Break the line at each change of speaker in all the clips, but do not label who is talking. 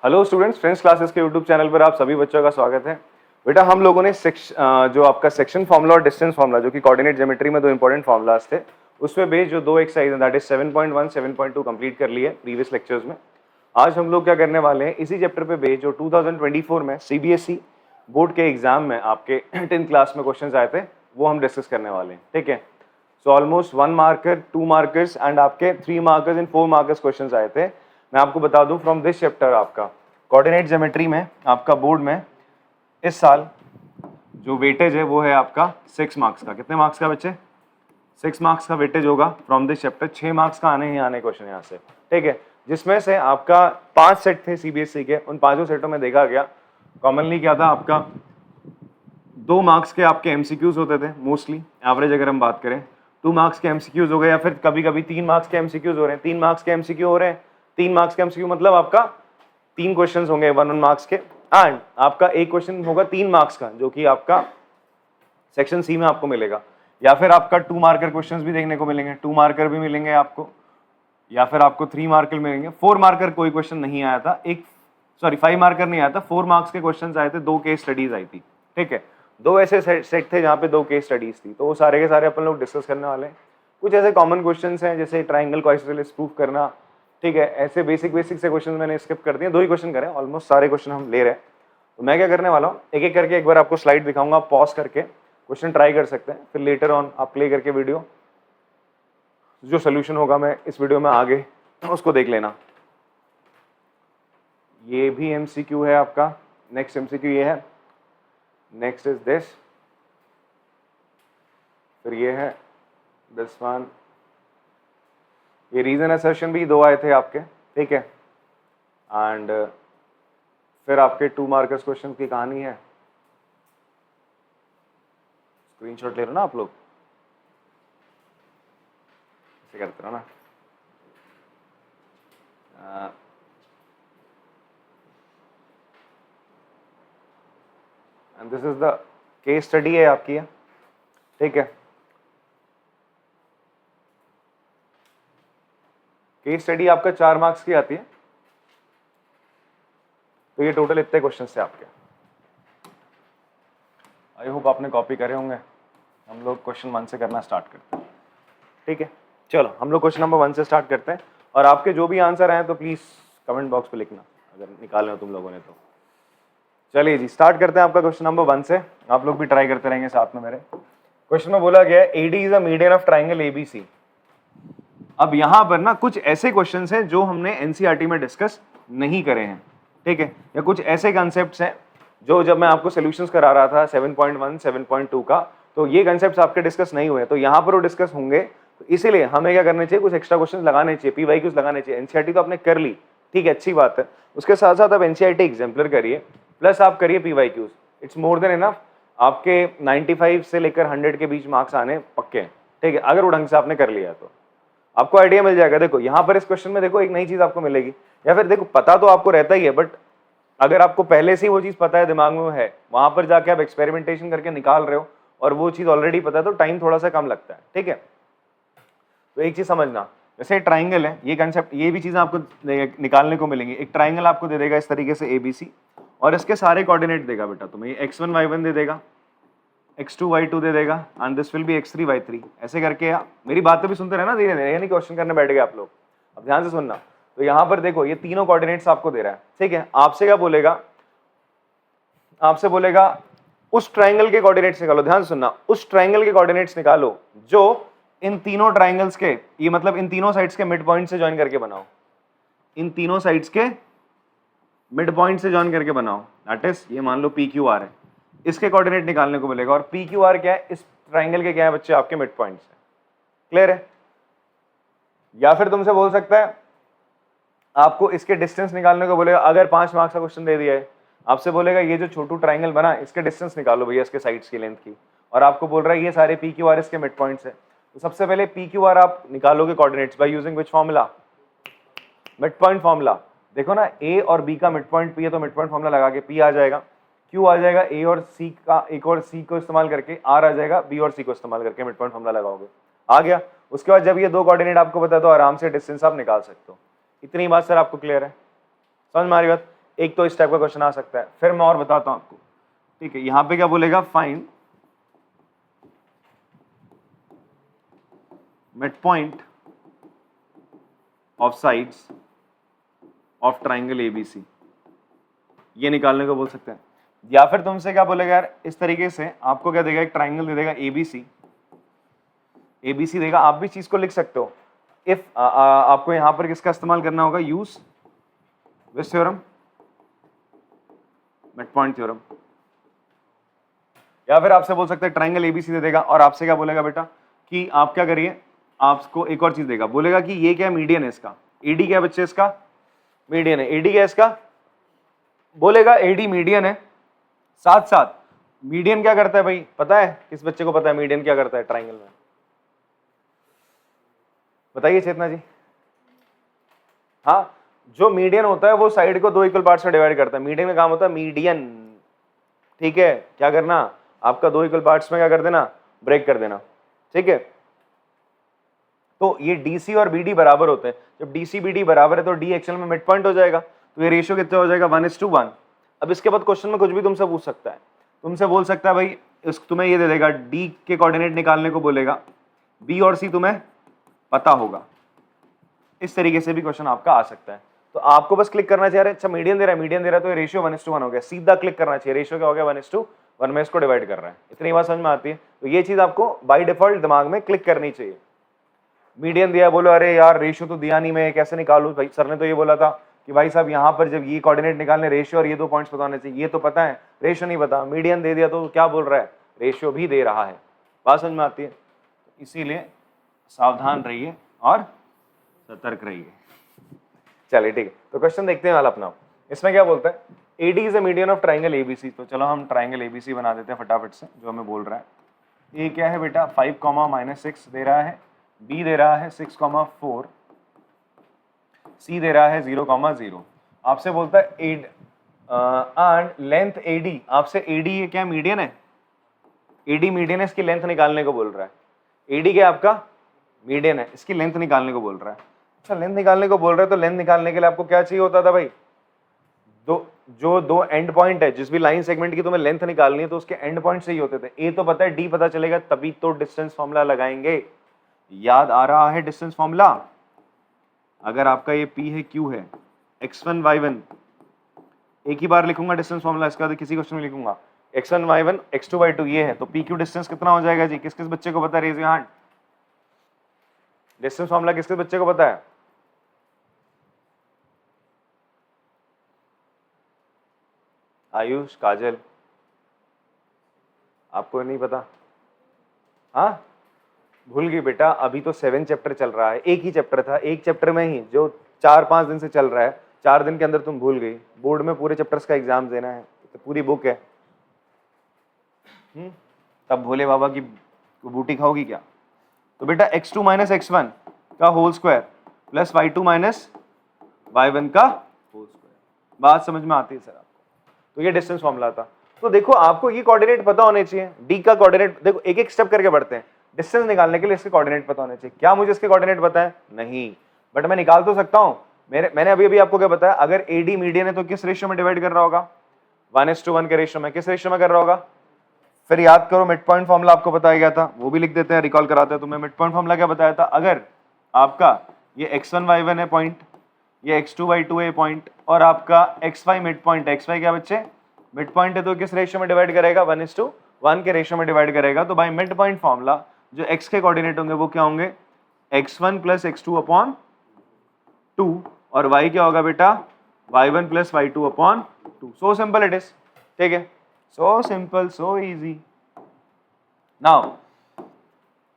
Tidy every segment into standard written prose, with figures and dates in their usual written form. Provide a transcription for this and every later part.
Hello students, friends classes के YouTube channel पर आप सभी बच्चों का स्वागत है। बेटा हम लोगों ने जो आपका सेक्शन फार्मूला और डिस्टेंस फार्मूला जो कि कोऑर्डिनेट ज्योमेट्री में दो इंपॉर्टेंट फार्मूलाज थे, उसमें बेस्ड जो दो एक्सरसाइज दैट इज 7.1 7.2 कंप्लीट कर लिए प्रीवियस लेक्चर्स में। आज हम लोग क्या करने वाले हैं, इसी चैप्टर पे बेस्ड जो 2024 में सीबीएसई बोर्ड के एग्जाम में आपके 10th क्लास में क्वेश्चन आए थे वो हम डिस्कस करने वाले हैं। ठीक है, so almost 1 marker, 2 markers and आपके 3 मार्कर्स एंड 4 मार्कर्स क्वेश्चन आए थे। मैं आपको बता दूं फ्रॉम दिस चैप्टर आपका कोऑर्डिनेट ज्योमेट्री में आपका बोर्ड में इस साल जो वेटेज है वो है आपका 6 मार्क्स का। कितने मार्क्स का बच्चे? 6 मार्क्स का वेटेज होगा फ्रॉम दिस चैप्टर। 6 मार्क्स का आने ही आने क्वेश्चन यहाँ से। ठीक है, जिसमें से आपका 5 सेट थे सीबीएसई के, उन 5 सेटों में देखा गया कॉमनली क्या था आपका 2 मार्क्स के आपके एमसीक्यूज होते थे मोस्टली, एवरेज अगर हम बात करें 2 मार्क्स के एमसीक्यूज हो गए, या फिर कभी कभी 3 मार्क्स के एमसीक्यूज हो रहे हैं। 3 मार्क्स के एमसीक्यू हो रहे हैं, 3 मार्क्स के एमसीक्यू मतलब आपका 3 क्वेश्चंस होंगे 1 मार्क्स के, एंड आपका एक क्वेश्चन होगा 3 मार्क्स का जो कि आपका सेक्शन सी में आपको मिलेगा। या फिर आपका 2 मार्कर क्वेश्चंस भी देखने को मिलेंगे, 2 मार्कर भी मिलेंगे आपको, या फिर आपको 3 मार्कर मिलेंगे। 4 मार्कर कोई क्वेश्चन नहीं आया था, 5 मार्कर नहीं आया था, 4 मार्क्स के क्वेश्चन आए थे, 2 केस स्टडीज आई थी। ठीक है, 2 ऐसे सेट थे जहाँ पे 2 केस स्टडीज थी, तो वो सारे के सारे अपन लोग डिस्कस करने वाले हैं। कुछ ऐसे कॉमन क्वेश्चन हैं जैसे ट्राइंगल को आइसोसेलेस प्रूफ करना। ठीक है, ऐसे बेसिक से क्वेश्चन मैंने स्किप कर दिए, 2 ही क्वेश्चन करें, ऑलमोस्ट सारे क्वेश्चन हम ले रहे हैं। तो मैं क्या करने वाला हूँ, एक एक करके एक बार आपको स्लाइड दिखाऊंगा, आप पॉज करके क्वेश्चन ट्राई कर सकते हैं, फिर लेटर ऑन आप प्ले करके वीडियो जो सोल्यूशन होगा मैं इस वीडियो में आगे उसको देख लेना। ये भी एमसीक्यू है आपका। नेक्स्ट एमसीक्यू ये है, नेक्स्ट इज दिस, फिर ये है दिस वन। ये रीजन असर्शन भी 2 आए थे आपके। ठीक है, एंड फिर आपके 2 मार्कर्स क्वेश्चन की कहानी है। स्क्रीनशॉट ले रहे हो ना आप लोग, ऐसे करते रहो ना। And this is the case study है आपकी है। ठीक है, केस स्टडी आपका 4 मार्क्स की आती है, तो ये टोटल इतने क्वेश्चन थे आपके। आई होप आपने कॉपी करे होंगे। हम लोग क्वेश्चन 1 से करना स्टार्ट करते हैं। ठीक है, चलो हम लोग क्वेश्चन नंबर 1 से स्टार्ट करते हैं, और आपके जो भी आंसर आए तो प्लीज कमेंट बॉक्स पे लिखना अगर निकाले हो तुम लोगों ने तो। चलिए जी, स्टार्ट करते हैं आपका क्वेश्चन नंबर 1 से। आप लोग भी ट्राई करते रहेंगे साथ में मेरे। क्वेश्चन में बोला गया है AD is a median of triangle ABC. अब यहां पर ना कुछ ऐसे क्वेश्चंस हैं जो हमने एनसीईआरटी में डिस्कस नहीं करे हैं। ठीक है, या कुछ ऐसे कॉन्सेप्ट्स हैं जो जब मैं आपको सॉल्यूशंस करा रहा था 7.1 7.2 का, तो ये कॉन्सेप्ट्स आपके डिस्कस नहीं हुए, तो यहाँ पर वो डिस्कस होंगे। तो इसीलिए हमें क्या करना चाहिए, कुछ एक्स्ट्रा क्वेश्चन लगाने चाहिए, पीवाईक्यूज लगाने चाहिए। एनसीईआरटी तो आपने कर ली, ठीक है, अच्छी बात है, उसके साथ साथ आप एनसीईआरटी एग्जाम्पलर करिए, प्लस आप करिए PYQs. It's more than enough. आपके 95 से लेकर 100 के बीच मार्क्स आने पक्के हैं। ठीक है, अगर वो ढंग से आपने कर लिया तो आपको आइडिया मिल जाएगा। देखो यहाँ पर इस क्वेश्चन में देखो एक नई चीज आपको मिलेगी, या फिर देखो पता तो आपको रहता ही है, बट अगर आपको पहले से ही वो चीज पता है, दिमाग में है, वहां पर जाके आप एक्सपेरिमेंटेशन करके निकाल रहे हो और वो चीज ऑलरेडी पता है, तो टाइम थोड़ा सा कम लगता है। ठीक है, तो एक चीज समझना, जैसे ट्राइंगल है, ये कंसेप्ट, ये भी चीजें आपको निकालने को मिलेंगी। एक ट्राइंगल आपको दे देगा इस तरीके से एबीसी, और इसके सारे कोऑर्डिनेट देगा बेटा तुम्हें। x1 y1 दे देगा, x2 y2 दे देगा, and this will be x3 y3। ऐसे करके या मेरी बात तो भी सुनते रहना धीरे धीरे, यानी क्वेश्चन करने बैठ गए आप लोग। अब ध्यान से सुनना, तो यहाँ पर देखो ये तीनों कोऑर्डिनेट्स आपको दे रहा है। ठीक है, आपसे क्या बोलेगा, आपसे बोलेगा उस ट्राइंगल के कोऑर्डिनेट्स निकालो। ध्यान से सुनना, उस ट्राइंगल के कोऑर्डिनेट्स निकालो जो इन तीनों ट्राइंगल्स के, ये मतलब इन तीनों साइड्स के मिड पॉइंट से ज्वाइन करके बनाओ। इन तीनों साइड्स के मिड पॉइंट से ज्वाइन करके बनाओ, दैट इज ये मान लो पी क्यू आर है, इसके कोऑर्डिनेट निकालने को मिलेगा। और पी क्यू आर क्या है, इस ट्राइंगल के क्या है बच्चे, आपके मिड पॉइंट्स है। क्लियर है? या फिर तुमसे बोल सकता है आपको इसके डिस्टेंस निकालने को बोलेगा। अगर 5 मार्क्स का क्वेश्चन दे दिया है, आपसे बोलेगा ये जो छोटू ट्राइंगल बना इसके डिस्टेंस निकालो भैया, इसके साइड्स की लेंथ की, और आपको बोल रहा है ये सारे पी क्यू आर इसके मिड पॉइंट्स है। तो सबसे पहले पी क्यू आर आप निकालोगे coordinates by using which formula, mid point formula. देखो ना, ए और बी का मिड पॉइंट पी है, तो मिड पॉइंट फॉर्मूला लगा के पी आ जाएगा, क्यू आ जाएगा, ए और सी का, एक और सी को इस्तेमाल करके आर आ जाएगा, बी और सी को इस्तेमाल करके मिड पॉइंट फॉर्मूला लगाओगे, आ गया। उसके बाद जब ये 2 कोऑर्डिनेट आपको बता दो, आराम से डिस्टेंस आप निकाल सकते हो। इतनी बात सर आपको क्लियर है, समझ में आ रही बात? एक तो इस टाइप का क्वेश्चन आ सकता है। फिर मैं और बताता हूं आपको, ठीक है। यहां पे क्या बोलेगा, find mid point of sides of triangle ABC, ये निकालने को बोल सकते हैं। या फिर तुमसे क्या बोलेगा यार, इस तरीके से आपको क्या देगा, एक ट्राइंगल दे देगा एबीसी, एबीसी देगा। आप भी चीज को लिख सकते हो, इफ आपको यहां पर किसका इस्तेमाल करना होगा, use which theorem, mid point theorem. या फिर आपसे बोल सकते हैं ट्राइंगल एबीसी दे देगा, और आपसे क्या बोलेगा बेटा कि आप क्या करिए, आपको एक और चीज देगा, बोलेगा कि ये क्या मीडियन है इसका, एडी क्या है बच्चे इसका, मीडियन है। एडी क्या है इसका, बोलेगा एडी मीडियन है। साथ साथ मीडियन क्या करता है भाई, पता है किस बच्चे को पता है मीडियन क्या करता है ट्राइंगल में, बताइए चेतना जी। हाँ, जो मीडियन होता है वो साइड को दो इक्वल पार्ट्स में डिवाइड करता है। मीडियन का काम होता है मीडियन, ठीक है, क्या करना, आपका दो इक्वल पार्ट्स में क्या कर देना, ब्रेक कर देना, ठीक है। तो ये डीसी और बीडी बराबर होते हैं। जब डीसी बीडी बराबर है तो डी एक्चुअल में मिड पॉइंट हो जाएगा, तो ये रेशियो कितना हो जाएगा, 1:1। अब इसके बाद क्वेश्चन में कुछ भी तुमसे पूछ सकता है, तुमसे बोल सकता है भाई तुम्हें ये दे देगा, डी के कोऑर्डिनेट निकालने को बोलेगा, बी और सी तुम्हें पता होगा। इस तरीके से भी क्वेश्चन आपका आ सकता है। तो आपको बस क्लिक करना चाहिए, अच्छा मीडियन दे रहा है, मीडियन दे रहा है तो ये रेशियो 1:1 हो गया, सीधा क्लिक करना चाहिए, रेशियो क्या हो गया 1:1 में इसको डिवाइड कर रहा है। इतनी बात समझ में आती है। तो ये चीज आपको बाय डिफॉल्ट दिमाग में क्लिक करनी चाहिए। मीडियन दिया, बोलो अरे यार रेशियो तो दिया नहीं, मैं कैसे निकालूं भाई, सर ने तो ये बोला था कि भाई साहब यहाँ पर जब ये कोऑर्डिनेट निकालने रेशियो और ये दो पॉइंट्स बताने चाहिए, ये तो पता है, रेशियो नहीं पता, मीडियन दे दिया तो क्या बोल रहा है, रेशियो भी दे रहा है। बात समझ में आती है। इसीलिए सावधान रहिए और सतर्क रहिए। चलिए ठीक है, तो क्वेश्चन देखते हैं वाला अपना। इसमें क्या बोलता है, AD is a median of triangle ABC. तो चलो हम ट्राइंगल एबीसी बना देते हैं फटाफट से, जो हमें बोल रहा है। ए क्या है बेटा, 5, -6 दे रहा है, बी दे रहा है 6, 4, सी दे रहा है 0, 0। आपसे बोलता है एड एंड लेंथ एडी, आपसे एडी ये क्या मीडियन है, एडी मीडियन है, इसकी लेंथ निकालने को बोल रहा है। एडी क्या आपका मीडियन है, इसकी लेंथ निकालने को बोल रहा है। अच्छा लेंथ निकालने को बोल रहा है, तो लेंथ निकालने के लिए आपको क्या चाहिए होता था भाई, दो एंड पॉइंट है, जिस भी लाइन सेगमेंट की तुम्हें लेंथ निकालनी है तो उसके एंड पॉइंट चाहिए होते थे। ए तो पता है, डी पता चलेगा तभी तो डिस्टेंस फॉर्मूला लगाएंगे। याद आ रहा है डिस्टेंस फॉर्मूला, अगर आपका ये P है, Q है, x1 y1, एक ही बार लिखूंगा डिस्टेंस फॉर्मूला, इसका बाद किसी क्वेश्चन में लिखूंगा x1 y1 x2 y2 ये है, तो PQ डिस्टेंस कितना हो जाएगा जी, किस किस बच्चे को पता है, raise your hand. Distance formula किस किस बच्चे को पता है, आयुष, काजल, आपको नहीं पता, हाँ भूल गई बेटा, अभी तो 7 चैप्टर चल रहा है, एक ही चैप्टर था, एक चैप्टर में ही जो 4-5 दिन से चल रहा है, 4 दिन के अंदर तुम भूल गई। बोर्ड में पूरे चैप्टर्स का एग्जाम देना है, तो पूरी बुक है। तब भोले बाबा की बूटी खाओगी क्या। तो बेटा x2 - x1 का whole square plus y2 - y1 का होल स्क्वायर। बात समझ में आती है सर आपको। तो ये डिस्टेंस फॉर्मूला था। तो देखो आपको ये कोऑर्डिनेट पता होने चाहिए, डी का कोऑर्डिनेट, देखो एक एक स्टेप करके बढ़ते हैं। डिस्टेंस निकालने के लिए इसके कोऑर्डिनेट पता होने चाहिए। क्या मुझे इसके कोऑर्डिनेट पता है, नहीं, बट मैं निकाल तो सकता हूं। मैंने अभी आपको क्या बताया, अगर एडी मीडियन है तो किस रेशियो में डिवाइड कर रहा होगा, 1:1 के रेशियो में। किस रेशियो में कर रहा होगा, फिर याद करो, मिड पॉइंट फॉर्मूला आपको बताया गया था, वो भी लिख देते हैं, रिकॉल कराते हैं तुम्हें। मिड पॉइंट फॉर्मूला क्या बताया था, अगर आपका ये x1 y1 है पॉइंट, ये x2 y2 है पॉइंट, और आपका xy मिड पॉइंट, xy क्या बच्चे मिड पॉइंट है, तो किस रेशियो में डिवाइड करेगा, 1:1 के रेशियो में डिवाइड करेगा। तो बाय मिड पॉइंट फॉर्मूला जो x के कोऑर्डिनेट होंगे वो क्या होंगे, x1 + x2/2, और y क्या होगा बेटा, y1 + y2/2। So simple it is, ठीक है, so simple, so easy. Now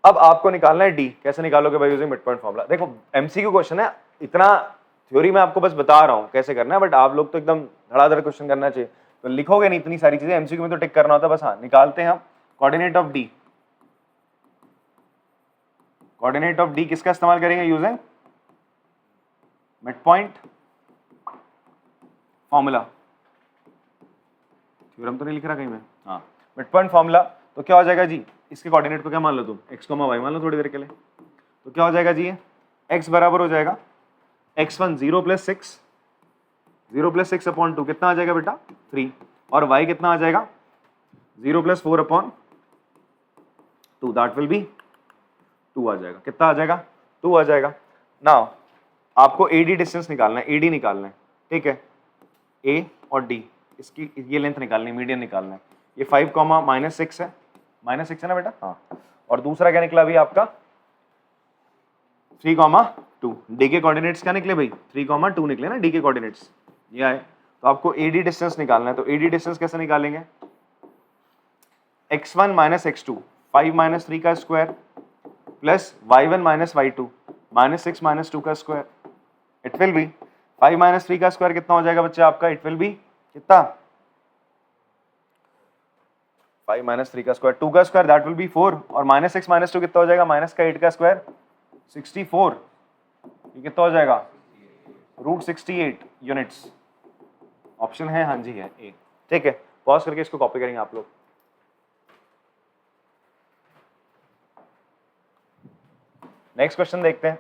अब आपको निकालना है डी। कैसे निकालोगे भाई, यूजिंग मिड पॉइंट फॉर्मूला। देखो एमसीक्यू क्वेश्चन है, इतना थ्योरी में आपको बस बता रहा हूं कैसे करना है, बट आप लोग तो एकदम धड़ाधड़ क्वेश्चन करना चाहिए, तो लिखोगे नहीं इतनी सारी चीजें, एमसीक्यू में तो टिक करना होता है बस। हाँ निकालते हैं हम coordinate of D. Coordinate of D किसका इस्तेमाल करेंगे, using mid point formula. Theorem तो नहीं लिख रहा कहीं में, हाँ मिड पॉइंट फॉर्मूला। तो क्या हो जाएगा जी, इसके कोऑर्डिनेट को क्या मान लो तुम, x, y मान लो थोड़ी देर के लिए। तो क्या हो जाएगा जी, x बराबर हो जाएगा x1 0 + 6 0 प्लस 6 अपॉन 2 कितना आ जाएगा बेटा 3, और y कितना आ जाएगा 0 plus 4 upon 2 that will be 2 आ जाएगा। कितना आ जाएगा 2 आ जाएगा। नाउ आपको AD डिस्टेंस निकालना है, AD निकालना है, ठीक है, A और D इसकी ये लेंथ निकालनी है, मीडियन निकालना है। ये 5 कॉमा -6 है, -6 है ना बेटा, हाँ। और दूसरा क्या निकला अभी आपका 3,2। डी के कोऑर्डिनेट्स क्या निकले भाई 3,2 निकले ना डी के कोऑर्डिनेट्स, ये आए। तो आपको AD डिस्टेंस निकालना है, तो AD डिस्टेंस कैसे निकालेंगे, x1 माइनस x2 5 माइनस 3 का square plus y1 minus y2 -6 minus 2 का square, it will B 5 minus 3 का स्क्वायर कितना हो जाएगा बच्चे आपका, इट विल बी कितना 5 माइनस 3 का स्क्वायर 2 का स्क्वायर दैट विल बी 4, और -6 माइनस 2 कितना हो जाएगा, माइनस का 8 का स्क्वायर 64, ये कितना हो जाएगा √68 यूनिट्स। ऑप्शन है हाँ जी है ए, ठीक है। पॉज करके इसको कॉपी करेंगे आप लोग। नेक्स्ट क्वेश्चन देखते हैं।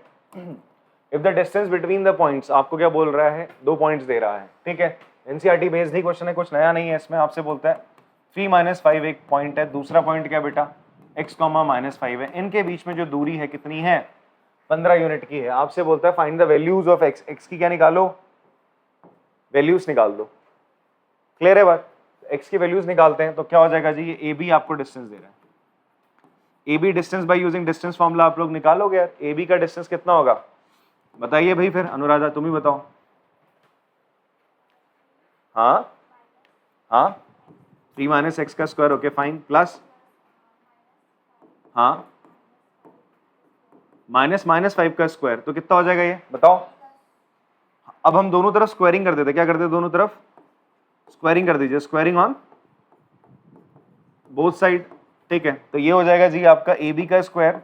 If the distance between the points, आपको क्या बोल रहा है, 2 पॉइंट्स दे रहा है, ठीक है। एनसीईआरटी बेस्ड ही क्वेश्चन है, कुछ नया नहीं है इसमें। आपसे बोलता है 3 - 5 एक पॉइंट है, दूसरा पॉइंट क्या बेटा x, -5 है, इनके बीच में जो दूरी है कितनी है 15 यूनिट की है। आपसे बोलता है find the values of x, x की क्या निकालो, वैल्यूज निकाल दो। क्लियर है बात, x की वैल्यूज निकालते हैं तो क्या हो जाएगा जी, ये AB आपको डिस्टेंस दे रहा है, AB distance by using distance formula आप लोग निकालोगे यार। AB का डिस्टेंस कितना होगा बताइए भाई, फिर अनुराधा तुम ही बताओ। हाँ हाँ 3 - x का स्क्वायर, ओके फाइन, प्लस हाँ -5 का स्क्वायर, तो कितना हो जाएगा ये बताओ। अब हम दोनों तरफ स्क्वायरिंग कर देते, क्या करते दोनों तरफ स्क्वायरिंग कर दीजिए, स्क्वायरिंग ऑन बोथ साइड, ठीक है। तो ये हो जाएगा जी आपका AB का स्क्वायर,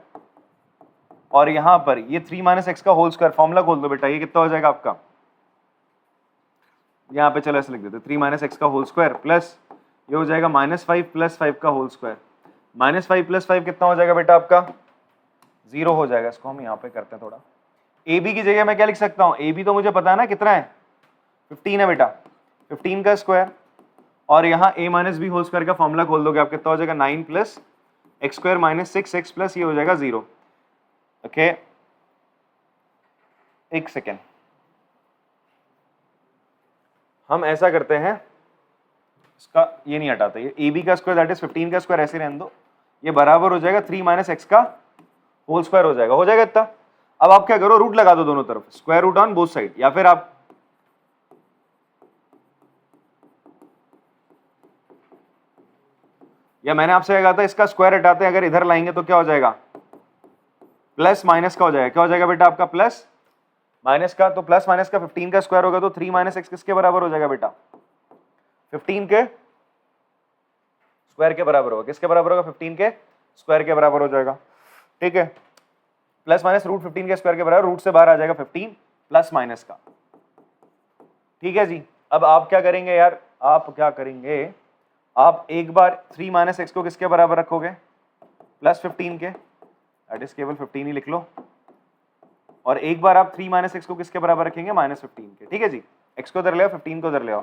और यहां पर ये 3 - x का होल स्क्वायर, फॉर्मूला खोल दो बेटा, ये कितना हो जाएगा आपका, यहाँ पे चलो ऐसे लिख देते 3 - x का होल स्क्वायर प्लस ये हो जाएगा -5 + 5 का होल स्क्वायर। -5 + 5 कितना हो जाएगा बेटा आपका 0 हो जाएगा। इसको हम यहाँ पे करते हैं थोड़ा, AB की जगह मैं क्या लिख सकता हूँ, AB तो मुझे पता है ना कितना है 15 है बेटा, 15 का स्क्वायर, और यहाँ a - b होल स्क्वायर का फॉर्मूला खोल दोगे आप, कितना हो जाएगा 9 + x² - 6x प्लस ये हो जाएगा 0। ओके एक सेकेंड, हम ऐसा करते हैं, इसका ये नहीं हटाते, ये AB का स्क्वायर दैट इज 15 का स्क्वायर ऐसे रहने दो, ये बराबर हो जाएगा 3 - x का होल स्क्वायर हो जाएगा इतना। अब आप क्या करो, रूट लगा दो दोनों तरफ, square root on both side, या फिर आप या मैंने आपसे कहा था इसका स्क्वायर हटाते हैं, अगर इधर लाएंगे तो क्या हो जाएगा प्लस माइनस का हो जाएगा, क्या हो जाएगा बेटा आपका प्लस माइनस का, तो प्लस माइनस का 15 का स्क्वायर होगा, तो 3 - x किसके बराबर हो जाएगा बेटा 15 के स्क्वायर के बराबर होगा। किसके बराबर होगा 15 के स्क्वायर के बराबर हो जाएगा, ठीक है। प्लस माइनस √15 के स्क्वायर के बराबर, रूट से बाहर आ जाएगा 15 प्लस माइनस का, ठीक है जी। अब आप क्या करेंगे यार, आप क्या करेंगे, आप एक बार 3 - x को किसके बराबर रखोगे +15 के, दैट इज केवल 15 ही लिख लो, और एक बार आप 3 - x को किसके बराबर रखेंगे -15 के, ठीक है जी। x को उधर ले आओ, 15 को उधर ले आओ,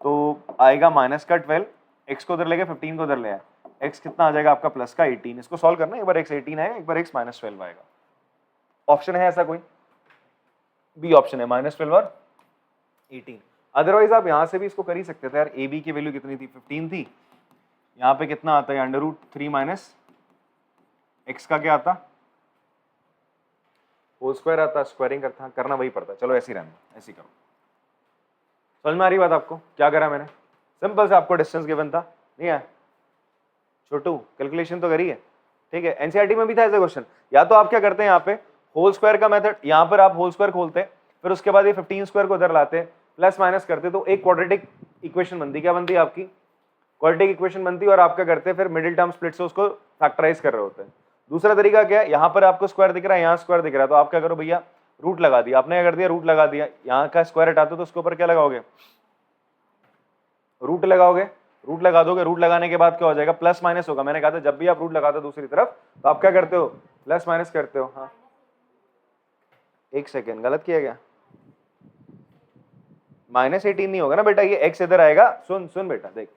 तो आएगा -12, x को उधर लेके 15 को उधर ले आए, x कितना आ जाएगा आपका प्लस का 18। इसको सॉल्व करना, एक बार x 18 आएगा, एक बार x -12 आएगा। ऑप्शन है ऐसा कोई, बी ऑप्शन है -12 और 18। अदरवाइज आप यहां से भी इसको कर ही सकते थे यार, AB की वैल्यू कितनी थी 15 थी, यहाँ पे कितना आता है √3 - x का क्या आता होल स्क्वायर आता, स्क्वायरिंग करना वही पड़ता। चलो ऐसे ही रहना, ऐसे ही करो। समझ में आ रही बात आपको, क्या करा मैंने, सिंपल से आपको डिस्टेंस गिवन था, नहीं है छोटू, कैलकुलेशन तो करिए, ठीक है। एनसीईआरटी में भी था ऐसा क्वेश्चन, या तो आप क्या करते हैं यहाँ पे होल स्क्वायर का मेथड, यहाँ पर आप होल स्क्वायर खोलते हैं, फिर उसके बाद ये 15 स्क्वायर को उधर लाते हैं, प्लस माइनस करते, तो एक क्वाड्रेटिक इक्वेशन बनती, क्या बनती है आपकी क्वाड्रेटिक इक्वेशन बनती है, और आप क्या करते हैं फिर मिडिल टर्म स्प्लिट से उसको फैक्टराइज कर रहे होते हैं। दूसरा तरीका क्या है, यहाँ पर आपको स्क्वायर दिख रहा है, यहाँ स्क्वायर दिख रहा है, तो आप क्या करो भैया रूट लगा दिया, आपने क्या कर दिया रूट लगा दिया, यहाँ का स्क्वायर हटाते तो उसके ऊपर क्या लगाओगे रूट लगाओगे, रूट लगा दोगे, रूट लगाने के बाद क्या हो जाएगा प्लस माइनस होगा। मैंने कहा था जब भी आप रूट लगाते हो दूसरी तरफ तो आप क्या करते हो प्लस माइनस करते हो। हाँ एक सेकेंड, गलत किया गया, -18 नहीं होगा ना बेटा, ये x इधर आएगा। सुन सुन बेटा, देख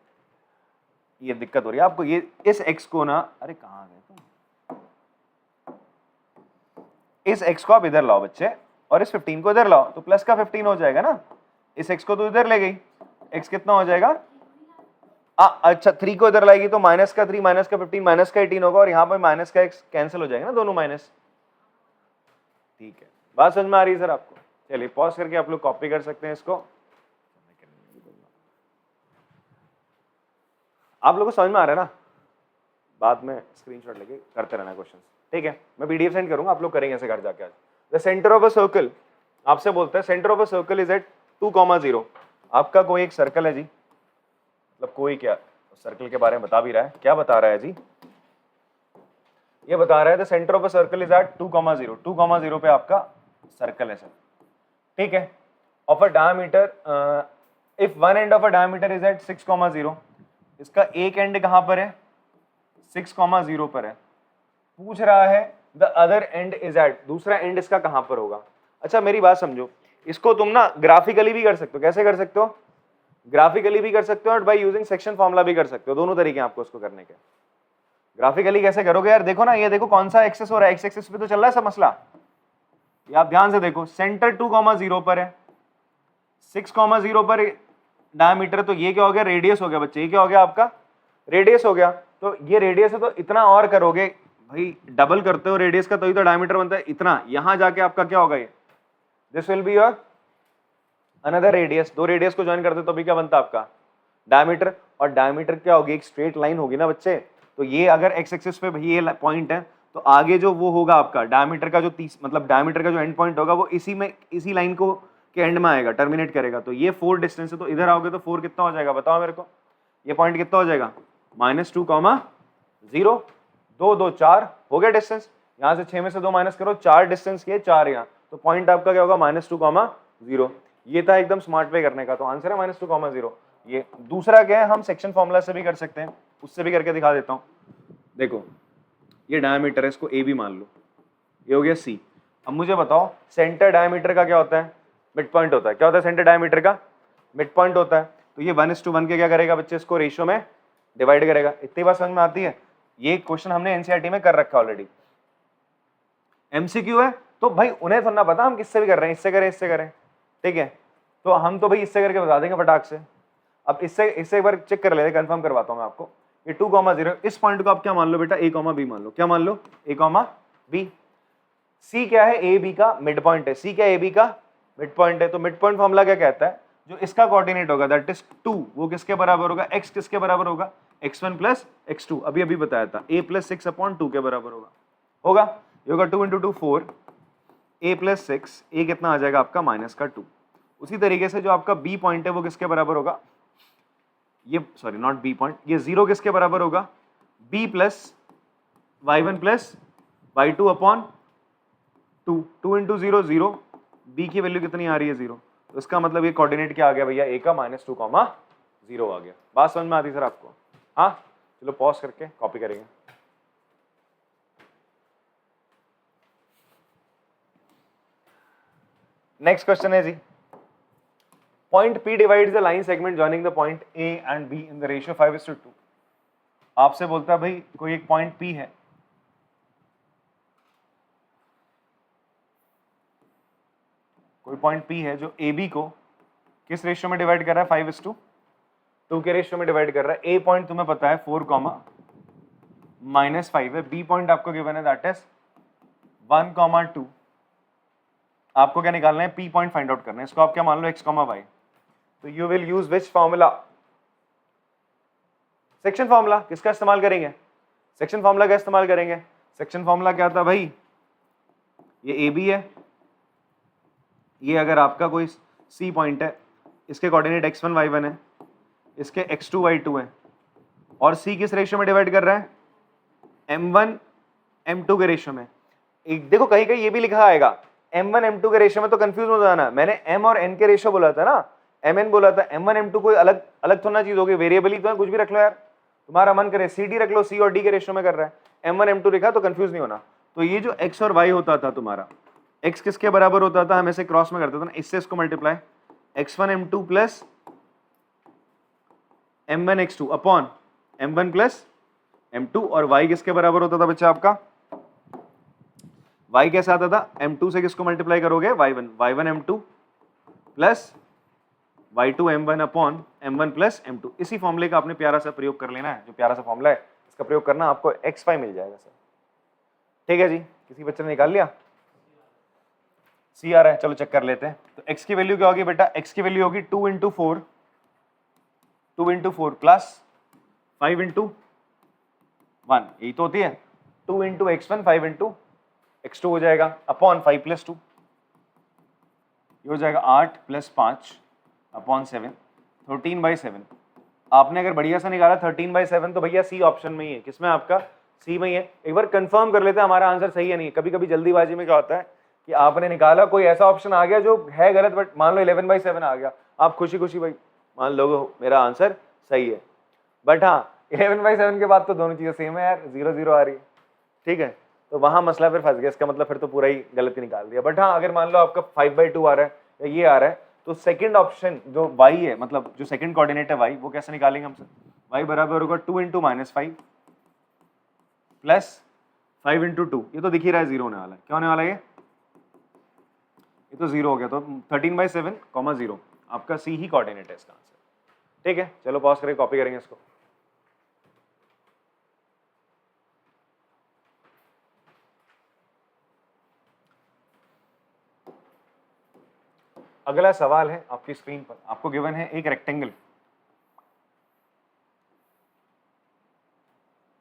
ये दिक्कत हो रही है आपको, ये इस x को ना, अरे कहाँ गए तुम, इस x को आप इधर लाओ बच्चे और इस 15 को इधर लाओ, तो प्लस का 15 हो जाएगा ना। इस x को तो इधर ले गई, x कितना हो जाएगा, अच्छा 3 को इधर लाएगी तो माइनस का 3 माइनस का 15 माइनस का 18 होगा, और यहाँ पे माइनस का x कैंसिल हो जाएगा ना, दोनों माइनस। ठीक है, बात समझ में आ रही है सर आपको? चलिए पॉज करके आप लोग कॉपी कर सकते हैं इसको। आप लोगों को समझ में आ रहा है ना? बाद में स्क्रीनशॉट लेके करते रहना क्वेश्चन, ठीक है? मैं पीडीएफ सेंड करूंगा, आप लोग करेंगे ऐसे घर जाके आज। The centre of a circle, आपसे बोलता है centre of a circle is at 2,0। आपका कोई एक सर्कल है जी, मतलब कोई क्या सर्कल के बारे में बता भी रहा है, क्या बता रहा है जी, ये बता रहा है the centre of a circle is at 2,0। 2,0 पे आपका सर्कल है सर, ठीक है? Of a diameter, if one end of a diameter is at 6,0, इसका एक एंड कहां पर है, 6,0 पर है। पूछ रहा है the other end is at, दूसरा एंड इसका कहां पर होगा। अच्छा मेरी बात समझो, इसको तुम ना ग्राफिकली भी कर सकते हो। कैसे कर सकते हो? ग्राफिकली भी कर सकते हो और बाय यूजिंग सेक्शन फॉर्मूला भी कर सकते हो। दोनों तरीके आपको इसको करने के। ग्राफिकली कैसे करोगे यार? देखो ना, ये देखो कौन सा एक्सेस हो रहा है, एक्स एक्सेस पे तो चल रहा है सब मसला। ये आप ध्यान से देखो, सेंटर 2,0 पर है, 6,0 पर डायमीटर, तो ये क्या हो गया, रेडियस हो गया बच्चे। ये क्या हो गया आपका, रेडियस हो गया। तो ये रेडियस है, तो इतना और करोगे भाई, डबल करते हो रेडियस का तभी तो डायमीटर बनता है इतना। यहां जाके आपका क्या होगा, ये this will be your another radius. दो रेडियस को ज्वाइन करते तो भी क्या बनता आपका, डायमीटर। और डायमीटर क्या होगी, एक स्ट्रेट लाइन होगी ना बच्चे। तो ये अगर एक्स एक्सिस पे भाई ये पॉइंट है, तो आगे जो वो होगा आपका डायमीटर का जो 30, मतलब डायमीटर का जो एंड पॉइंट होगा वो इसी में, इसी लाइन को के एंड में आएगा, टर्मिनेट करेगा। तो ये 4 डिस्टेंस है, तो इधर आओगे तो 4 कितना हो जाएगा बताओ मेरे को, ये पॉइंट कितना हो जाएगा, -2,0। 2 2 4 हो गया डिस्टेंस। यहाँ से 6 में से 2 माइनस करो, 4 डिस्टेंस किए, 4 यहाँ, तो पॉइंट आपका क्या होगा, -2,0। ये था एकदम स्मार्ट वे करने का, तो आंसर है -2,0। ये दूसरा क्या है, हम सेक्शन फॉर्मूला से भी कर सकते हैं, उससे भी करके दिखा देता हूँ। देखो ये डायमीटर है, इसको ए बी मान लो, ये हो गया सी। अब मुझे बताओ सेंटर डायमीटर का क्या होता है, मिड पॉइंट होता है। क्या होता है सेंटर डायमीटर का, मिड पॉइंट होता है। तो ये 1:1 के क्या करेगा बच्चे, इसको रेशियो में डिवाइड करेगा। इतनी बात समझ में आती है? ये क्वेश्चन हमने एनसीईआरटी में कर रखा ऑलरेडी। एमसीक्यू है तो भाई उन्हें थोड़ा पता हम किससे भी कर रहे हैं, इससे करें इससे करें, ठीक है? तो हम तो भाई इससे करके बता देंगे फटाक से। अब इससे एक बार चेक कर लेते, कंफर्म करवाता हूं मैं आपको। ये 2,0, इस पॉइंट को आप क्या मान लो बेटा, a, b मान लो। क्या मान लो, a, b। c क्या है, a b का मिड पॉइंट है। c क्या है, a b का मिड पॉइंट है। तो मिड पॉइंट फॉर्मूला क्या कहता है, जो इसका कोऑर्डिनेट होगा दैट इज 2, वो किसके बराबर होगा, x किसके बराबर होगा, x1 + x2। अभी अभी बताया था, a + 6/2 के बराबर होगा। ये होगा 2 × 2 4, a + 6, a कितना आ जाएगा आपका -2। उसी तरीके से जो आपका b पॉइंट है वो किसके बराबर होगा, ये सॉरी नॉट बी पॉइंट, ये 0 किसके बराबर होगा, b + y1 + y2/2। 2 × 0 0, b की वैल्यू कितनी आ रही है, 0। तो इसका मतलब ये कोऑर्डिनेट क्या आ गया भैया, a का -2,0 आ गया। बात समझ में आती सर आपको? हाँ चलो पॉज करके कॉपी करेंगे। नेक्स्ट क्वेश्चन है जी, point P divides the line segment joining the point A and B in the ratio 5:2। आपसे बोलता है भाई कोई एक पॉइंट P है, कोई पॉइंट P है जो AB को किस रेशियो में डिवाइड कर रहा है, 5:2 के रेशियो में डिवाइड कर रहा है। A पॉइंट तुम्हें पता है 4, -5 है। B पॉइंट आपको गिवन है दैट इज 1, 2। आपको क्या निकालना है, P पॉइंट फाइंड आउट करना है। इसको आप क्या मान लो, x, y। तो you will use which formula, section formula. किसका इस्तेमाल करेंगे, सेक्शन फॉर्मूला का इस्तेमाल करेंगे। सेक्शन फॉर्मूला क्या था भाई, ये ए बी है, ये अगर आपका कोई सी पॉइंट है, इसके कोऑर्डिनेट x1 y1 है, इसके x2 y2 है, और सी किस रेशियो में डिवाइड कर रहा है, m1 m2 के रेशियो में। एक देखो कहीं कहीं ये भी लिखा आएगा m1 m2 के रेशियो में, तो कंफ्यूज हो जाना। मैंने m और n के रेशियो बोला था ना, mn बोला था, m1 m2 कोई अलग अलग थोड़ा चीज होगी, वेरिएबल ही तो है, कुछ भी रख लो यार, तुम्हारा मन करे। सी डी रख लो, सी और डी के रेशियो में कर रहा है, m1 m2 लिखा तो कंफ्यूज नहीं होना। तो ये जो x और y होता था तुम्हारा, x किसके बराबर होता था, हम ऐसे क्रॉस में करते थे ना, इससे इसको multiply, x1 m2 plus m1 x2 upon m1 plus m2, और y किसके बराबर होता था बच्चा आपका? y कैसा आता था? m2 से किसको मल्टीप्लाई करोगे? y1 m2 plus y2 m1 upon m1 plus m2। इसी फॉर्मूले का आपने प्यारा सा प्रयोग कर लेना है, जो प्यारा सा फॉर्मूला है इसका प्रयोग करना, आपको x5 मिल जाएगा सर। ठीक है जी, किसी बच्चे ने निकाल लिया? C आ रहा है, चलो चेक कर लेते हैं। तो x की वैल्यू क्या होगी बेटा? x की वैल्यू होगी 2 इंटू 4 प्लस 5 इंटू 1, यही तो होती है। 2 इंटू x1 5 इंटू x2 हो जाएगा अपॉन 5 प्लस 2, ये हो जाएगा 8 प्लस 5 अपॉन 7, 13/7। आपने अगर बढ़िया सा निकाला 13/7 तो भैया सी ऑप्शन में ही है। किसमें? आपका सी में ही है। एक बार कंफर्म कर लेते हैं हमारा आंसर सही है नहीं। कभी कभी जल्दीबाजी में क्या होता है कि आपने निकाला, कोई ऐसा ऑप्शन आ गया जो है गलत, बट मान लो 11/7 आ गया, आप खुशी खुशी भाई मान लो मेरा आंसर सही है। बट हाँ 11/7 के बाद तो दोनों चीजें सेम है यार, 0 आ रही है। ठीक है, तो वहां मसला फिर फंस गया, इसका मतलब फिर तो पूरा ही गलत ही निकाल दिया। बट हाँ अगर मान लो आपका 5/2 आ रहा है या ये आ रहा है, तो सेकंड ऑप्शन जो y है, मतलब जो सेकंड कोऑर्डिनेट है y, वो कैसे निकालेंगे हम? y बराबर होगा 2 इंटू -5 प्लस 5 इंटू 2, ये तो दिख ही रहा है 0 होने वाला है। क्या होने वाला है ये तो 0 हो गया, तो 13/7, 0 आपका सी ही कोऑर्डिनेट है इसका आंसर। ठीक है, चलो पॉज करके कॉपी करेंगे इसको। अगला सवाल है आपकी स्क्रीन पर, आपको गिवन है एक rectangle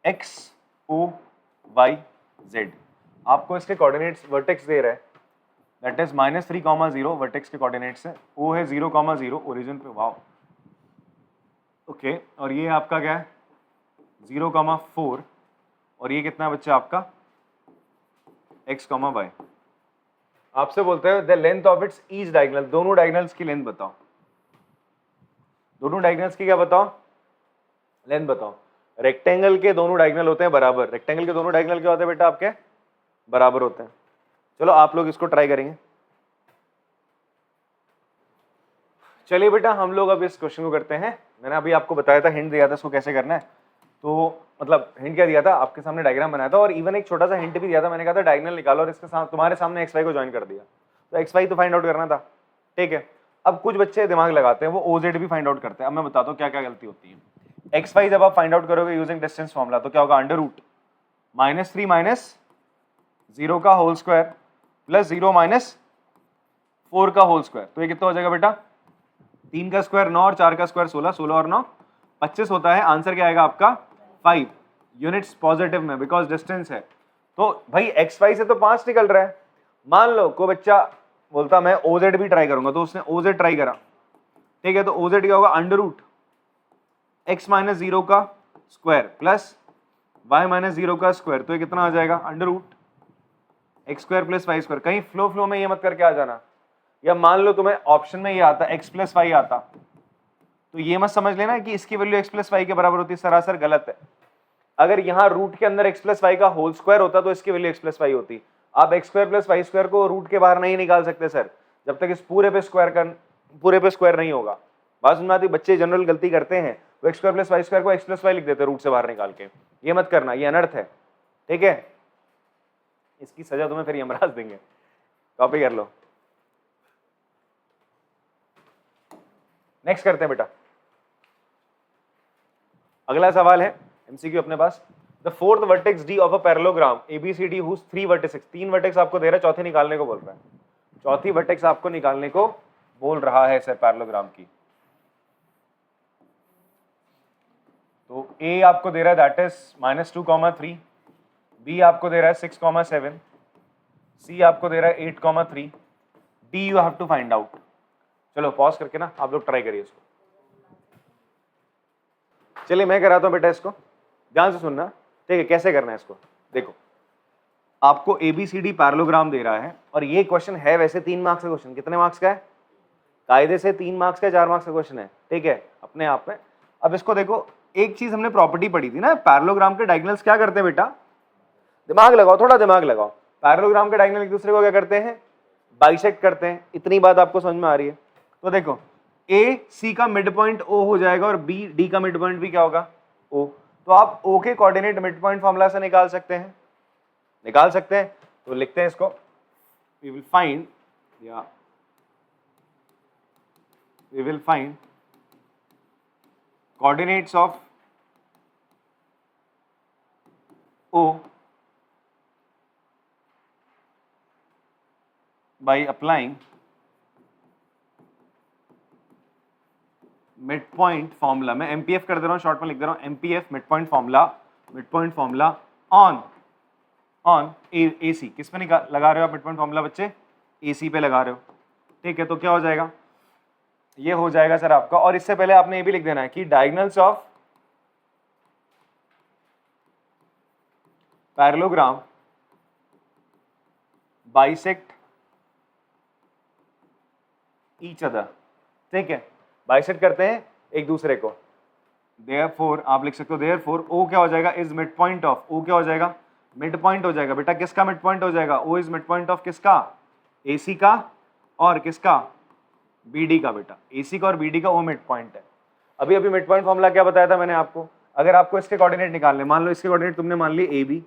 x o y z, आपको इसके कोऑर्डिनेट्स वर्टेक्स दे रहा है, दैट इज -3, 0 वर्टेक्स के कोऑर्डिनेट्स है, o है 0, ओरिजिन पे, वाओ ओके। और ये आपका क्या है? 0, 4, और ये कितना है बच्चा आपका? x, y। आपसे बोलते हैं the length of its each diagonal, दोनों डायगोनल्स की लेंथ बताओ। दोनों डायगोनल्स की क्या बताओ? लेंथ बताओ। रेक्टेंगल के दोनों डायगोनल होते हैं बराबर, रेक्टेंगल के दोनों डायगोनल क्या होते हैं बेटा आपके? बराबर होते हैं। चलो आप लोग इसको ट्राई करेंगे। चलिए बेटा हम लोग अब इस क्वेश्चन को करते हैं। मैंने अभी आपको बताया था, हिंट दिया था इसको कैसे करना है, तो मतलब हिंट क्या दिया था, आपके सामने डायग्राम बनाया था, और इवन एक छोटा सा हिंट भी दिया था। मैंने कहा था डायगोनल निकालो और इसके साथ तुम्हारे सामने एक्स वाई को ज्वाइन कर दिया, तो एक्स वाई तो फाइंड आउट करना था। ठीक है, अब कुछ बच्चे दिमाग लगाते हैं, वो ओजेड भी फाइंड आउट करते हैं। अब मैं बताता हूँ क्या क्या गलती होती है। एक्स वाई जब आप फाइंड आउट करोगे यूजिंग डिस्टेंस फॉर्मूला, तो क्या होगा? अंडर रूट -3 -0 का होल स्क्वायर प्लस 0 -4 का होल स्क्वायर, तो ये कितना हो जाएगा बेटा? 3 का स्क्वायर 9 और 4 का स्क्वायर 16, 16 और 9 25 होता है। आंसर क्या आएगा आपका? 5 यूनिट्स पॉजिटिव में, बिकॉज डिस्टेंस है। तो भाई एक्स वाई से तो 5 निकल रहा है। मान लो कोई बच्चा बोलता मैं ओजेड भी ट्राई करूंगा, तो उसने ओजेड ट्राई करा। ठीक है, तो ओजेड क्या होगा? अंडर रूट x -0 का स्क्वायर प्लस y -0 का स्क्वायर, तो ये कितना आ जाएगा? Under root x square plus y square. कहीं फ्लो में ये मत करके आ जाना, या मान लो तुम्हें ऑप्शन में ये आता x प्लस वाई आता, तो ये मत समझ लेना कि इसकी वैल्यू x प्लस वाई के बराबर होती है, सरासर गलत है। अगर यहाँ रूट के अंदर x प्लस वाई का होल स्क्वायर होता तो इसकी वैल्यू x प्लस वाई होती। आप x square plus y square को रूट के बाहर नहीं निकाल सकते सर, जब तक इस पूरे पे स्क्वायर नहीं होगा। बात समझ में आती? बच्चे जनरल गलती करते हैं, वो x square plus y square को x प्लस वाई लिख देते हैं रूट से बाहर निकाल के। ये मत करना, ये अनर्थ है। ठीक है, इसकी सजा तुम्हें फिर यमराज देंगे। कॉपी कर लो। नेक्स्ट करते हैं बेटा, अगला सवाल है एमसीक्यू अपने पास। The fourth vertex D of a parallelogram ABCD whose 3 vertices, 3 vertex आपको दे रहा है, चौथी निकालने को बोल रहा है। चौथी वर्टेक्स आपको निकालने को बोल रहा है सर पैरेललोग्राम की। तो ए आपको दे रहा है दैट इज -2, 3, बी आपको दे रहा है 6, 7, सी आपको दे रहा है 8, 3, D you have to find out. चलो पॉज करके ना आप लोग ट्राई करिए इसको। चलिए मैं कराता हूं बेटा इसको, ध्यान से सुनना। ठीक है, कैसे करना है इसको देखो। आपको एबीसीडी पैरेललोग्राम दे रहा है, और ये क्वेश्चन है वैसे 3 मार्क्स का क्वेश्चन। कितने मार्क्स का है? कायदे से 3 मार्क्स का, 4 मार्क्स का क्वेश्चन है। ठीक है, अपने आप में। अब इसको देखो, एक चीज हमने प्रॉपर्टी पढ़ी थी ना, पैरेललोग्राम के डायगोनल्स क्या करते हैं बेटा? दिमाग लगाओ, थोड़ा दिमाग लगाओ। पैरेललोग्राम के डायगोनल एक दूसरे को क्या करते हैं? बाइसेक्ट करते हैं। इतनी बात आपको समझ में आ रही है? तो देखो ए सी का मिड पॉइंट ओ हो जाएगा और बी डी का मिड पॉइंट भी क्या होगा ओ। तो आप ओ के कोऑर्डिनेट मिड पॉइंट फॉर्मूला से निकाल सकते हैं, तो लिखते हैं इसको, we will find coordinates of O by applying mid point formula, मैं एमपीएफ कर दे रहा हूं, शॉर्ट में लिख दे रहा हूं MPF mid point formula on AC. किस पे लगा रहे हो आप मिड पॉइंट फॉर्मूला बच्चे? एसी पे लगा रहे हो, ठीक है। तो क्या हो जाएगा, ये हो जाएगा सर आपका, और इससे पहले आपने ये भी लिख देना है कि diagonals of parallelogram bisect each other, ठीक है, बाइसेक्ट करते हैं एक दूसरे को। देयरफॉर आप लिख सकते हो देयरफॉर ओ क्या हो जाएगा, इज मिड पॉइंट ऑफ, ओ क्या हो जाएगा, मिड पॉइंट हो जाएगा बेटा। किसका मिड पॉइंट हो जाएगा, O is mid point of किसका, एसी का और किसका, बीडी का बेटा। एसी का और बीडी का वो मिड पॉइंट है। अभी अभी मिड पॉइंट फॉर्मूला क्या बताया था मैंने आपको, अगर आपको इसके कोऑर्डिनेट निकालने, मान लो इसके कोऑर्डिनेट तुमने मान ली ए बी,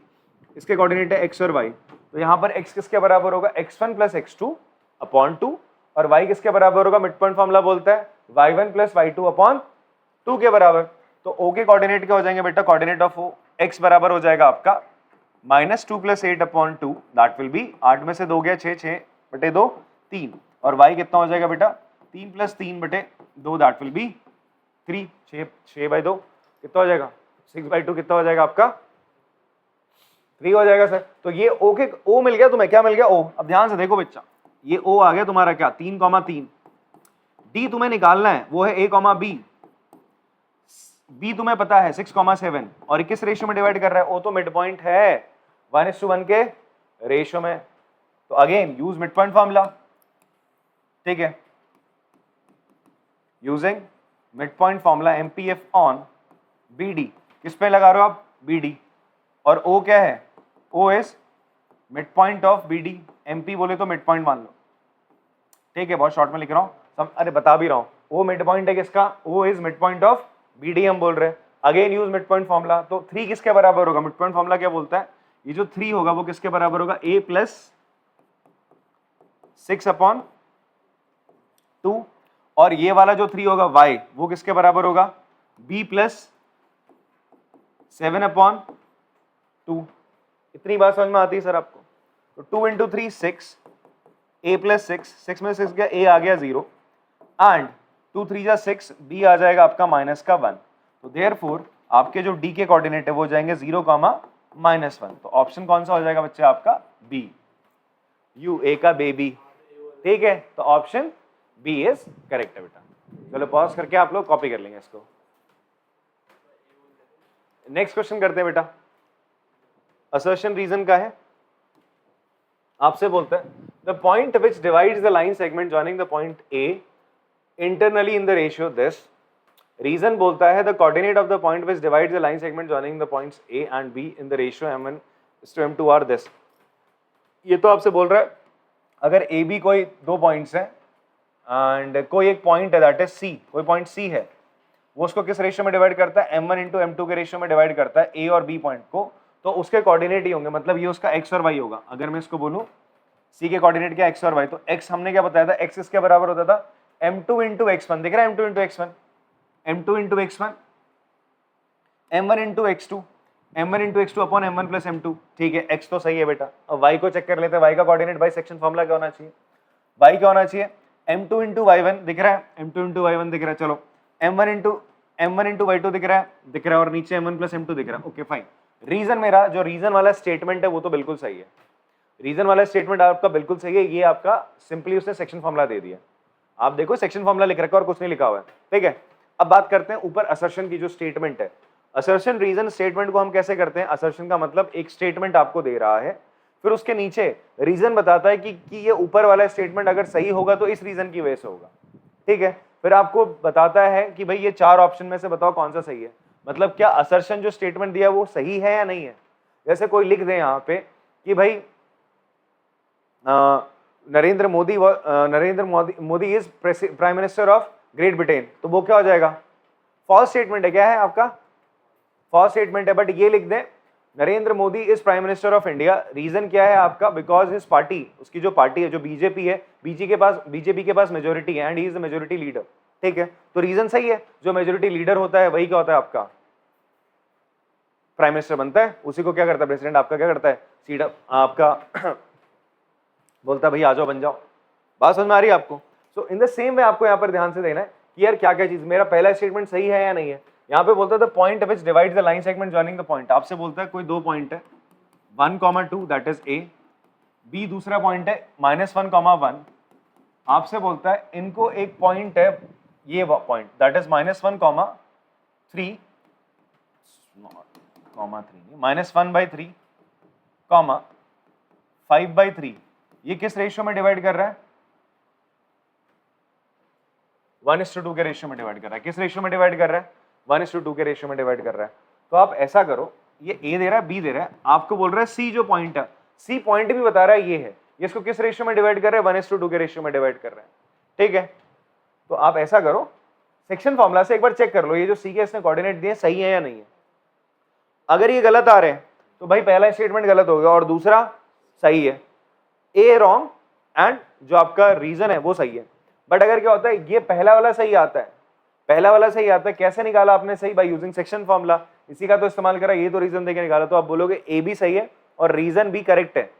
इसके कोऑर्डिनेट है एक्स और वाई, तो यहाँ पर एक्स किसके बराबर होगा, x1 प्लस x2 अपॉन 2, और y किसके बराबर होगा, मिड पॉइंट फॉर्मूला बोलता है y1 प्लस y2 अपॉन 2 के बराबर। तो o के कोऑर्डिनेट क्या हो जाएंगे बेटा, कोऑर्डिनेट ऑफ o x बराबर हो जाएगा आपका -2 plus 8 upon 2, that will be 8 में से 2 गया 6, 6/2 3, और y कितना हो जाएगा बेटा 3 प्लस 3/2, दैट विल बी 3, 6/2 कितना हो जाएगा 6/2, कितना हो जाएगा आपका 3 हो जाएगा सर। तो ये o के o मिल गया तुम्हें, क्या मिल गया o। अब ध्यान से देखो बच्चा, ये o आ गया तुम्हारा क्या 3,3, d तुम्हें निकालना है वो है a, b, b तुम्हें पता है 6,7, और ये किस रेशियो में डिवाइड कर रहा है, o तो मिड पॉइंट है 1:1 के रेशियो में। तो again use mid point formula, ठीक है, using mid point formula MPF on BD, किस पे लगा रहे हो आप, बीडी, और o क्या है, o is mid point of BD, MP बोले तो मिड पॉइंट मान लो, ठीक है, बहुत शॉर्ट में लिख रहा हूं सब, अरे बता भी रहा हूं, o मिड पॉइंट है किसका, o is mid point of BD हम बोल रहे हैं। Again use mid point formula, तो 3 किसके बराबर होगा, मिड पॉइंट फॉर्मूला क्या बोलता है, ये जो 3 होगा वो किसके बराबर होगा, a प्लस 6/2, और ये वाला जो 3 होगा y वो किसके बराबर होगा, b प्लस 7/2। इतनी बात समझ में आती है सर आपको। तो 2 × 3 6, a प्लस 6 में 6 गया, a आ गया 0, एंड 2 3 जा 6, b आ जाएगा आपका -1। तो देयरफॉर आपके जो d के कोऑर्डिनेट है वो जाएंगे 0, -1। तो ऑप्शन कौन सा हो जाएगा बच्चे आपका, b, u, a का बेबी, ठीक है। तो ऑप्शन b इज करेक्ट है बेटा। चलो पॉज करके आप लोग कॉपी कर लेंगे इसको। नेक्स्ट क्वेश्चन करते हैं बेटा, असर्शन रीजन का है, आपसे बोलते हैं the point which divides the line segment joining the point A internally in the ratio this, reason बोलता है the coordinate of the point which divides the line segment joining the points A and B in the ratio m1:m2 are this. ये तो आपसे बोल रहा है अगर A B कोई 2 पॉइंट्स हैं एंड कोई एक पॉइंट है दैट इज सी, कोई पॉइंट सी है, वो उसको किस रेशियो में डिवाइड करता है, m1 × m2 के रेशियो में डिवाइड करता है ए और बी पॉइंट को, तो उसके कोऑर्डिनेट ही होंगे, मतलब ये उसका x और y होगा। अगर मैं इसको बोलूं c के कोऑर्डिनेट क्या x और y, तो x हमने क्या बताया था, x इसके बराबर होता था m2 × x1, दिख रहा है m2 × x1, m2 × x1, m1 × x2, m1 × x2 upon m1 plus m2, ठीक है, x तो सही है बेटा। अब y को चेक कर लेते हैं, y का कोऑर्डिनेट बाई सेक्शन फॉर्मूला क्या होना चाहिए, y क्या होना चाहिए, m2 × y1 दिख रहा है, m2 × y1 दिख रहा है, चलो m1 × y2 दिख रहा है, और नीचे m1 प्लस m2 दिख रहा है, ओके फाइन। रीजन मेरा जो रीजन वाला स्टेटमेंट है वो तो बिल्कुल सही है, रीजन वाला स्टेटमेंट आपका बिल्कुल सही है, ये आपका सिंपली उसने सेक्शन फॉर्मूला दे दिया, आप देखो सेक्शन फॉर्मूला लिख रखा है और कुछ नहीं लिखा हुआ है, ठीक है। अब बात करते हैं ऊपर असर्शन की जो स्टेटमेंट है, असर्शन रीजन स्टेटमेंट को हम कैसे करते हैं, असर्शन का मतलब एक स्टेटमेंट आपको दे रहा है, फिर उसके नीचे रीजन बताता है कि ये ऊपर वाला स्टेटमेंट अगर सही होगा तो इस रीजन की वजह से होगा, ठीक है। फिर आपको बताता है कि भाई ये 4 ऑप्शन में से बताओ कौन सा सही है, मतलब क्या असर्शन जो स्टेटमेंट दिया वो सही है या नहीं है। जैसे कोई लिख दे यहाँ पे कि भाई Narendra Modi is prime minister of great Britain, तो वो क्या हो जाएगा? फॉल्स स्टेटमेंट है। क्या है आपका? फॉल्स स्टेटमेंट है। बट ये लिख दें Narendra Modi is prime minister of India. Reason क्या है आपका? बिकॉज हिज पार्टी, उसकी जो पार्टी है, जो बीजेपी है, बीजेपी के पास मेजोरिटी है and he is the majority leader. ठीक है, तो रीजन सही है। जो मेजोरिटी लीडर होता है वही क्या होता है आपका? प्राइम मिनिस्टर बनता है। उसी को क्या करता है प्रेसिडेंट आपका? क्या करता है? सीधा आपका बोलता है भाई आ जाओ, बन जाओ। बात समझ में आ रही है आपको? सो इन द सेम वे आपको यहाँ पर ध्यान से देना है कि यार क्या क्या चीज, मेरा पहला स्टेटमेंट सही है या नहीं है। यहाँ पे बोलता है the point which divides the line segment joining the point. आपसे बोलता है कोई दो पॉइंट है 1,2 दैट इज ए, बी दूसरा पॉइंट है -1,1। आपसे बोलता है इनको एक पॉइंट है ये पॉइंट दैट इज -1,3 -1/3 5/3। ये किस रेशियो में डिवाइड कर रहा है? 1:2 के रेशियो में डिवाइड कर रहा है। किस रेशियो में डिवाइड कर रहा है? 1:2 के रेशियो में डिवाइड कर रहा है। तो आप ऐसा करो, ये ए दे रहा है, बी दे रहा है, आपको बोल रहा है सी जो पॉइंट है, सी पॉइंट भी बता रहा है ये है, ये इसको किस रेशियो में डिवाइड कर रहा है? 1:2 के रेशियो में डिवाइड कर रहा है। ठीक है, तो आप ऐसा करो, सेक्शन फॉर्मूला से एक बार चेक कर लो ये जो सी के इसने कोऑर्डिनेट दिए सही है या नहीं है। अगर ये गलत आ रहे हैं तो भाई पहला स्टेटमेंट गलत हो गया और दूसरा सही है, ए रॉन्ग एंड जो आपका रीजन है वो सही है। बट अगर क्या होता है ये पहला वाला सही आता है, पहला वाला सही आता है, कैसे निकाला आपने सही? बाय यूजिंग सेक्शन फॉर्मूला, इसी का तो इस्तेमाल करा, ये तो रीजन देके निकाला। तो आप बोलोगे ए भी सही है और रीजन भी करेक्ट है।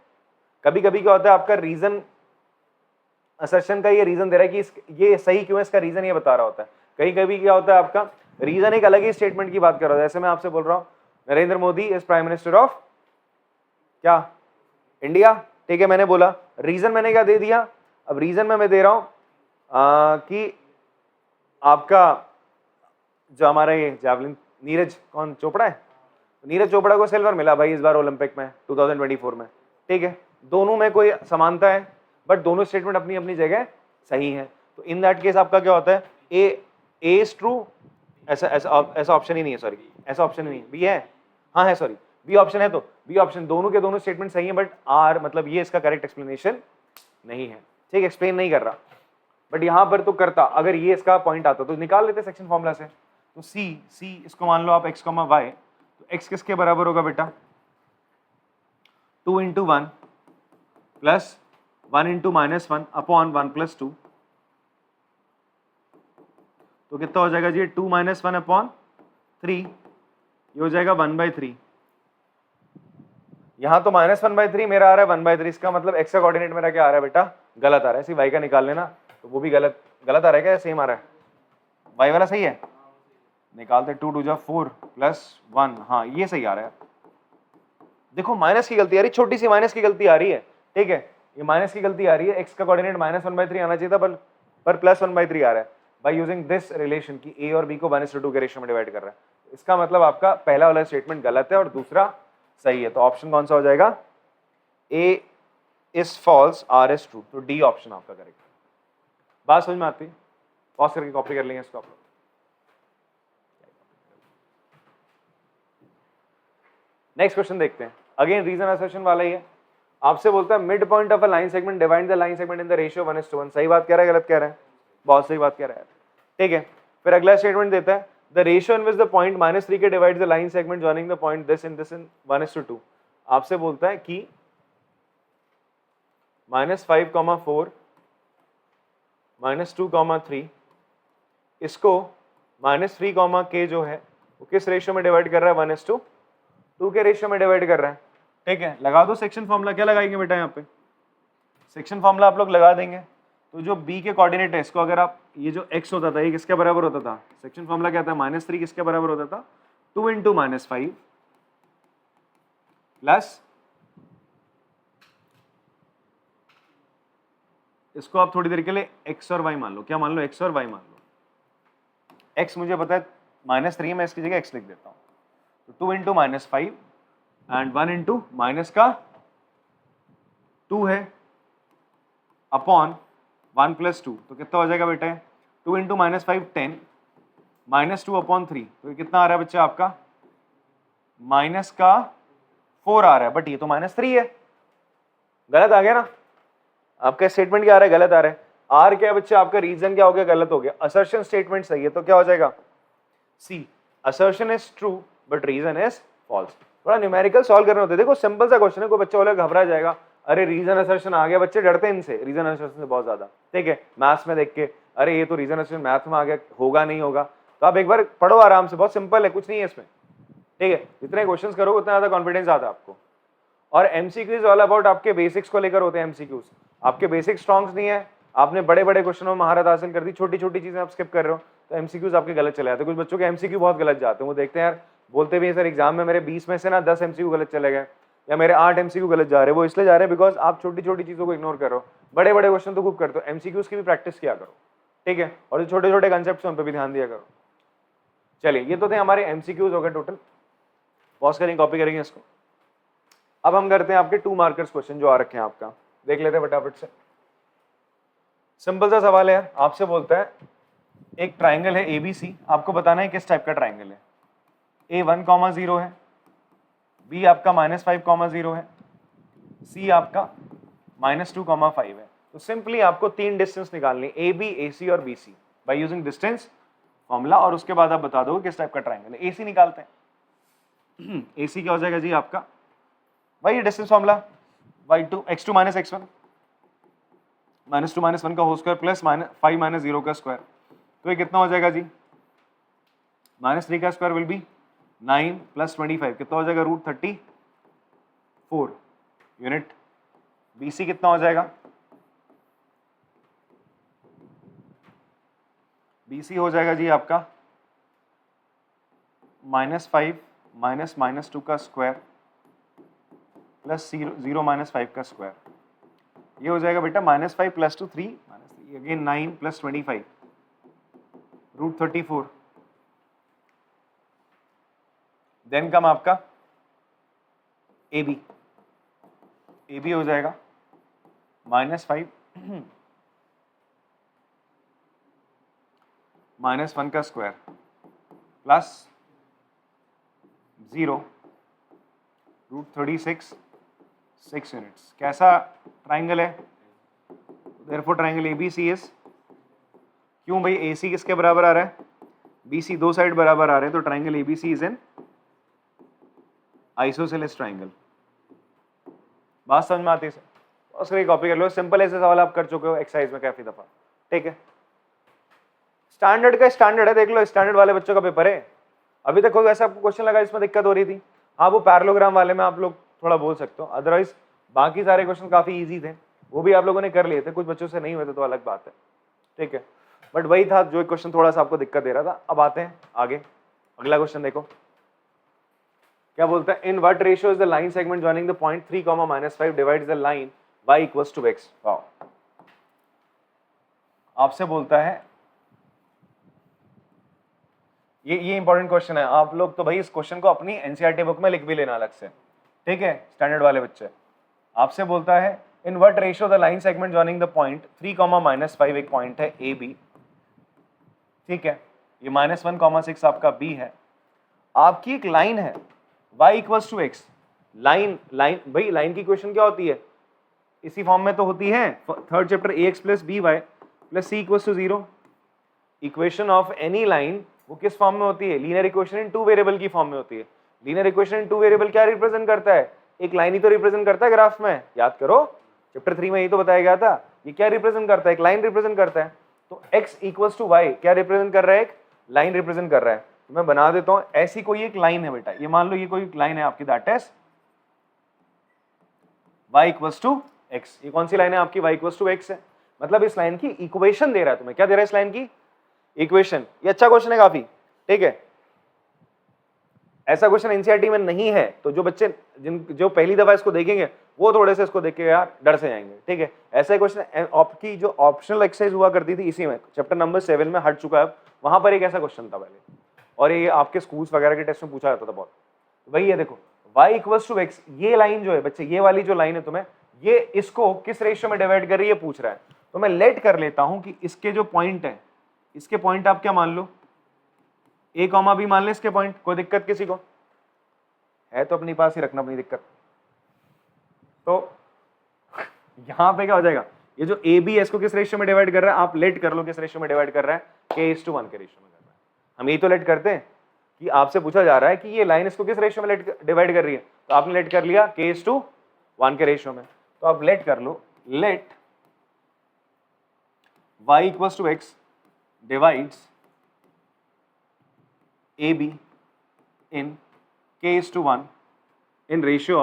कभी कभी क्या होता है आपका रीजन असर्शन का ये रीजन दे रहा है कि ये सही क्यों है, इसका रीजन ये बता रहा होता है। कहीं कभी क्या होता है आपका रीजन एक अलग ही स्टेटमेंट की बात कर रहा है। जैसे मैं आपसे बोल रहा हूँ Narendra Modi is prime minister of क्या? इंडिया। ठीक है, मैंने बोला, रीजन मैंने क्या दे दिया? अब रीजन में मैं दे रहा हूं कि आपका जो हमारा ये जैवलिन नीरज कौन चोपड़ा है, नीरज चोपड़ा को सिल्वर मिला भाई इस बार ओलंपिक में 2024 में। ठीक है, दोनों में कोई समानता है बट दोनों स्टेटमेंट अपनी अपनी जगह सही है। तो इन दैट केस आपका क्या होता है? ए इज ट्रू, ऐसा ऑप्शन ही नहीं है, सॉरी ऐसा ऑप्शन ही नहीं है, बी है, हाँ है, सॉरी बी ऑप्शन है। तो बी ऑप्शन, दोनों के दोनों स्टेटमेंट सही है बट आर मतलब ये इसका करेक्ट एक्सप्लेनेशन नहीं है। ठीक, एक्सप्लेन नहीं कर रहा, बट यहां पर तो करता। अगर ये इसका पॉइंट आता तो निकाल लेते सेक्शन फॉर्मूला से। तो सी इसको मान लो आप x, y, तो x किसके बराबर होगा बेटा? 2 × 1 प्लस 1 × -1 अपॉन 1 + 2। तो कितना हो जाएगा जी? 2 - 1 अपॉन 3, ये हो जाएगा 1/3। यहां तो -1/3 मेरा आ रहा है 1/3, इसका मतलब x का कोऑर्डिनेट मेरा क्या आ रहा है बेटा? गलत आ रहा है। सिर्फ y का निकाल लेना, तो वो भी गलत आ रहा है क्या? सेम आ रहा है? y वाला सही है, निकालते 2 × 2 = 4 + 1, हाँ ये सही आ रहा है। देखो माइनस की गलती आ रही, छोटी सी माइनस की गलती आ रही है। ठीक है, ये माइनस की गलती आ रही है, x का कोऑर्डिनेट -1/3 आना चाहिए था पर +1/3 आ रहा है। बाय यूजिंग दिस रिलेशन की a और b को 1:2 के रेशियो में डिवाइड कर रहा है। इसका मतलब आपका पहला वाला स्टेटमेंट गलत है और दूसरा सही है। तो ऑप्शन कौन सा हो जाएगा? A is false, R is true. तो डी ऑप्शन आपका करेक्ट। बात समझ में आती है? पॉज करके कॉपी कर लेंगे इसको आप लोग। नेक्स्ट क्वेश्चन देखते हैं। अगेन रीजन असर्शन वाला ही है। आपसे बोलता है mid point of a line segment divide the line segment in the ratio 1:1। सही बात कह रहा है, गलत कह रहा है? बहुत सही बात कह रहा है। ठीक है, फिर अगला स्टेटमेंट देता है the ratio in which the point -3 के divide the line segment joining the point this in 1:2। आपसे बोलता है कि -5, 4 -2, 3 इसको -3, k जो है वो किस रेशियो में डिवाइड कर रहा है? 1:2 के रेशियो में डिवाइड कर रहा है। ठीक है, लगा दो सेक्शन फॉर्मूला। क्या लगाएंगे बेटा? यहाँ पे सेक्शन फॉर्मूला आप लोग लगा देंगे। तो जो b के कोऑर्डिनेट है इसको अगर आप, ये जो x होता था ये किसके बराबर होता था? सेक्शन फॉर्मूला क्या था? -3 किसके बराबर होता था? 2 × -5 प्लस इसको आप थोड़ी देर के लिए x और y मान लो। क्या मान लो? x और y मान लो। x मुझे पता है -3, मैं इसकी जगह x लिख देता हूँ। तो 2 × -5 एंड 1 × -2 है अपॉन 1 + 2। तो कितना हो जाएगा बेटा? 2 × -5 10 -2/3। तो ये कितना आ रहा है बच्चा आपका? -4 आ रहा है, बट ये तो -3 है। गलत आ गया ना? आपका स्टेटमेंट क्या आ रहा है, गलत आ रहा है। आर क्या है बच्चे, आपका रीजन क्या हो गया, गलत हो गया। असर्शन स्टेटमेंट सही है तो क्या हो जाएगा C, assertion is true but reason is false. थोड़ा न्यूमेरिकल सॉल्व करने होते हैं। देखो सिंपल सा क्वेश्चन है, कोई बच्चा बोले घबरा जाएगा, अरे रीजन असर्शन आ गया, बच्चे डरते हैं इनसे, रीजन असर्शन से बहुत ज्यादा, ठीक है। मैथ्स में देख के अरे ये तो रीजन असर्शन मैथ में आ गया, होगा नहीं होगा, तो आप एक बार पढ़ो आराम से, बहुत सिंपल है, कुछ नहीं है इसमें, ठीक है। जितने क्वेश्चंस करोगे उतना ज्यादा कॉन्फिडेंस आता है आपको। और एमसीक्यूज ऑल अबाउट आपके बेसिक्स को लेकर होते हैं। एमसीक्यूज आपके बेसिक स्ट्रॉन्ग्स नहीं है, आपने बड़े बड़े क्वेश्चनों में महारत हासिल कर दी, छोटी छोटी चीजें आप स्किप कर रहे हो, तो एमसीक्यूज आपके गलत चले जाते हैं। कुछ बच्चों के एमसीक्यू बहुत गलत जाते हैं, वो देखते हैं यार, बोलते भी हैं सर एग्जाम में मेरे 20 में से ना 10 एमसीक्यू गलत चले गए, या मेरे 8 एमसीक्यू गलत जा रहे हैं। वो इसलिए जा रहे हैं बिकॉज आप छोटी छोटी चीजों को इग्नोर करो, बड़े बड़े क्वेश्चन तो खूब करते हो, एमसीक्यूज की भी प्रैक्टिस किया करो, ठीक है। और जो छोटे छोटे कंसेप्ट उन पर भी ध्यान दिया करो। चलिए ये तो थे हमारे एमसीक्यूज हो गए टोटल, पॉज करेंगे, कॉपी करेंगे इसको। अब हम करते हैं आपके 2 मार्कर्स क्वेश्चन जो आ रखे हैं, आपका देख लेते हैं फटाफट से। सिंपल सा सवाल है, आपसे बोलता है एक ट्राइंगल है एबीसी, आपको बताना है किस टाइप का ट्राइंगल है। A1,0 है, B आपका -5,0 है, C आपका -2,5 है। तो सिंपली आपको 3 डिस्टेंस निकालनी, AB, AC और BC bye using distance formula, और उसके बाद आप बता दो किस टाइप का ट्राइंगल है। AC निकालते हैं। AC क्या हो जाएगा जी आपका, भाई ये distance formula y2 x2 - x1 -2 - 1 का होल स्क्वायर प्लस -5 - 0 का स्क्वायर, तो ये कितना हो जाएगा जी, -3 का स्क्वायर विल बी 9 + 25 कितना हो जाएगा, √34 यूनिट। BC कितना हो जाएगा, BC हो जाएगा जी आपका -5 - -2 का स्क्वायर प्लस 0 - 5 का स्क्वायर, ये हो जाएगा बेटा -5 + 2 3 अगेन 9 + 25 √34। देन कम आपका AB, AB हो जाएगा -5 -1 का स्क्वायर प्लस 0 √36 6 यूनिट्स। कैसा ट्राइंगल है, देयरफॉर ट्राइंगल ABC इज, क्यों भाई AC किसके बराबर आ रहा है, BC दो साइड बराबर आ रहे हैं, तो triangle ABC is an isosceles triangle. बात समझ में आती है सर, उसको कॉपी कर लो, सिंपल ऐसे सवाल आप कर चुके हो एक्सरसाइज में काफी दफा, ठीक है। स्टैंडर्ड का स्टैंडर्ड है, देख लो स्टैंडर्ड वाले बच्चों का पेपर है। अभी तक कोई ऐसा आपको क्वेश्चन लगा इसमें दिक्कत हो रही थी, हाँ वो पैरेललोग्राम वाले में आप लोग थोड़ा बोल सकते हो, अदरवाइज बाकी सारे क्वेश्चन काफी इजी थे, वो भी आप लोगों ने कर लिए थे, कुछ बच्चों से नहीं हुए थे तो अलग बात है, ठीक है। बट वही था जो क्वेश्चन थोड़ा सा आपको दिक्कत दे रहा था। अब आते हैं आगे, अगला क्वेश्चन देखो क्या बोलता है, in what ratio is the line segment joining the point 3, -5 divides the line y = x। Wow, आपसे बोलता है ये इंपॉर्टेंट क्वेश्चन है, आप लोग तो भाई इस क्वेश्चन को अपनी एनसीईआरटी बुक में लिख भी लेना अलग से, ठीक है, स्टैंडर्ड वाले बच्चे। आपसे बोलता है in what ratio the line segment joining the point 3, -5 एक पॉइंट है AB, ठीक है, ये -1,6 आपका B है, आपकी एक लाइन है y = x। लाइन भाई लाइन की इक्वेशन क्या होती है, इसी फॉर्म में तो होती है, third chapter ax + by + c = 0। Equation of any line वो किस फॉर्म में होती है, लीनियर इक्वेशन इन 2 वेरिएबल की फॉर्म में होती है। लीनियर इक्वेशन इन 2 वेरिएबल क्या रिप्रेजेंट करता है, एक लाइन ही तो रिप्रेजेंट करता है ग्राफ में, याद करो चैप्टर 3 में यही तो बताया गया था, ये क्या रिप्रेजेंट करता है, एक लाइन रिप्रेजेंट करता है। तो x = y क्या रिप्रेजेंट कर रहा है, एक लाइन रिप्रेजेंट कर रहा है। तो मैं बना देता हूं, ऐसी कोई एक लाइन है बेटा, ये मान लो ये कोई लाइन है आपकी, दैट इज y = x। ये कौन सी लाइन है आपकी, y = x है, मतलब इस लाइन की इक्वेशन दे रहा है तुम्हें, क्या दे रहा है इस लाइन की इक्वेशन। ये अच्छा क्वेश्चन है काफी, ठीक है। ऐसा क्वेश्चन एनसीईआरटी में नहीं है, तो जो बच्चे जो पहली दफा इसको देखेंगे वो थोड़े से इसको देख के यार डर से जाएंगे, ठीक है। ऐसा क्वेश्चन आपकी जो ऑप्शनल एक्सरसाइज हुआ करती थी इसी में, चैप्टर नंबर 7 में हट चुका है, वहां पर एक ऐसा क्वेश्चन था पहले, और ये आपके स्कूल्स वगैरह के टेस्ट में पूछा जाता था बहुत। वही है देखो, y = x, ये लाइन जो है बच्चे, ये वाली जो लाइन है तुम्हें, ये इसको किस रेशियो में डिवाइड कर रही है पूछ रहा है। तो मैं लेट कर लेता हूं कि इसके जो पॉइंट है, इसके पॉइंट आप क्या मान लो, A, B मान ले इसके पॉइंट, कोई दिक्कत किसी को है तो अपने पास ही रखना अपनी दिक्कत। तो यहां पे क्या हो जाएगा, ये जो ए बी इसको किस रेशियो में डिवाइड कर रहा है, आप लेट कर लो किस रेशियो में डिवाइड कर रहा है, k:1 के रेशियो में कर रहा है। हम यही तो लेट करते हैं कि आपसे पूछा जा रहा है कि ये लाइन इसको किस रेशियो में लेट डिवाइड कर रही है, तो आपने लेट कर लिया k:1 के रेशियो में। तो आप लेट कर लो, let y equals to x divides A B in k:1 in ratio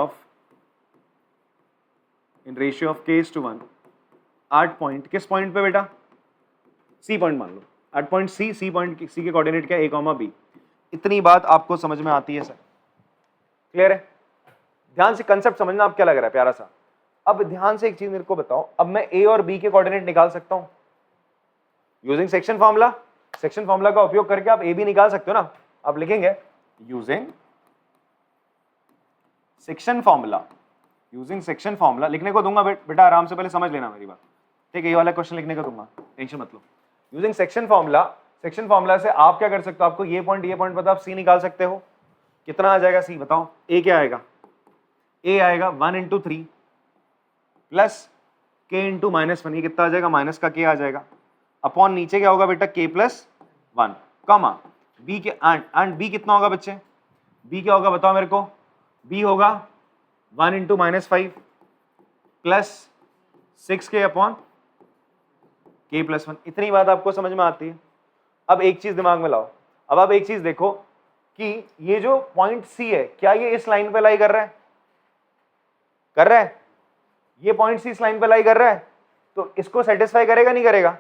of k:1 8 point, किस पॉइंट पे बेटा, सी पॉइंट मान लो, 8 पॉइंट सी, सी पॉइंट, सी के कोऑर्डिनेट क्या है, a, b। इतनी बात आपको समझ में आती है सर, क्लियर है? ध्यान से कंसेप्ट समझना आप क्या लग रहा है प्यारा सा। अब ध्यान से एक चीज मेरे को बताओ, अब मैं a और b के कोऑर्डिनेट निकाल सकता हूं using section formula. Section formula का उपयोग करके आप a b निकाल सकते हो ना। आप लिखेंगे using section formula, using section formula लिखने को दूंगा बेटा, आराम से पहले समझ लेना मेरी बात, ठीक है? ये वाला क्वेश्चन लिखने को दूंगा, टेंशन मत लो। Using section formula, section formula से आप क्या कर सकते हो, आपको ये पॉइंट पता, आप सी निकाल सकते हो। कितना आ जाएगा सी, बताओ? ए क्या आएगा, ए आएगा 1 × 3 प्लस k × -1, ये कितना आ जाएगा, माइनस का k आ जाएगा, अपॉन नीचे क्या होगा बेटा, k+1, कॉमा b के एंड b कितना होगा बच्चे, b क्या होगा बताओ मेरे को, b होगा 1 × -5 प्लस 6k अपॉन k+1। इतनी बात आपको समझ में आती है? अब एक चीज दिमाग में लाओ, अब आप एक चीज देखो कि ये जो पॉइंट C है, क्या ये इस लाइन पे लाई कर रहा है, कर रहा है? ये पॉइंट C इस लाइन पे लाई कर रहा है, तो इसको सेटिस्फाई करेगा नहीं करेगा?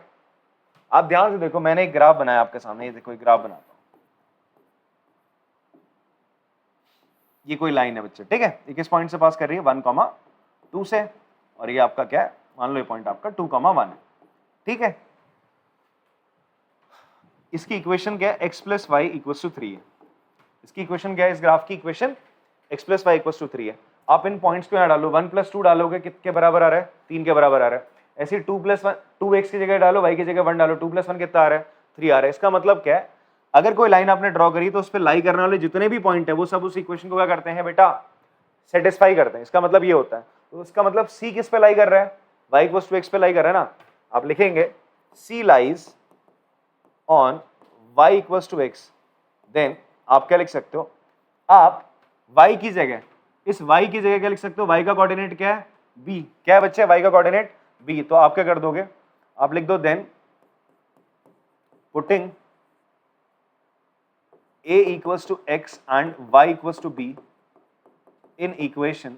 आप ध्यान से देखो, मैंने एक ग्राफ बनाया आपके सामने, ये देखो एक ग्राफ बनाता हूं, ये कोई लाइन है बच्चे, ठीक है? ये किस पॉइंट से पास कर रही है, 1,2 से, और ये आपका क्या है, मान लो ये पॉइंट आपका 2,1 है, ठीक है? इसकी इक्वेशन क्या है, x + y = 3 है। इसकी इक्वेशन क्या है, इस ग्राफ की इक्वेशन x + y = 3 है। आप इन पॉइंट्स को यहाँ डालो, 1 + 2 डालोगे कितने बराबर आ रहा है, 3 के बराबर आ रहा है। ऐसे 2 + 1, 2x की जगह डालो, y की जगह 1 डालो, 2 + 1 कितना आ रहा है, 3 आ रहा है। इसका मतलब क्या है, अगर कोई लाइन आपने ड्रॉ करी तो उस पर लाई करने वाले जितने भी पॉइंट है वो सब उस इक्वेशन को क्या करते हैं बेटा, सेटिस्फाई करते हैं। इसका मतलब ये होता है, तो इसका मतलब C किस पे लाई कर रहा है, y = x पे लाई कर रहा है ना। आप लिखेंगे C lies on y = x, then आप क्या लिख सकते हो, आप y की जगह, इस y की जगह क्या लिख सकते हो, y का कोऑर्डिनेट क्या है, b, क्या है बच्चे, y का कोऑर्डिनेट b। तो आप क्या कर दोगे, आप लिख दो then putting a = x and y = b in equation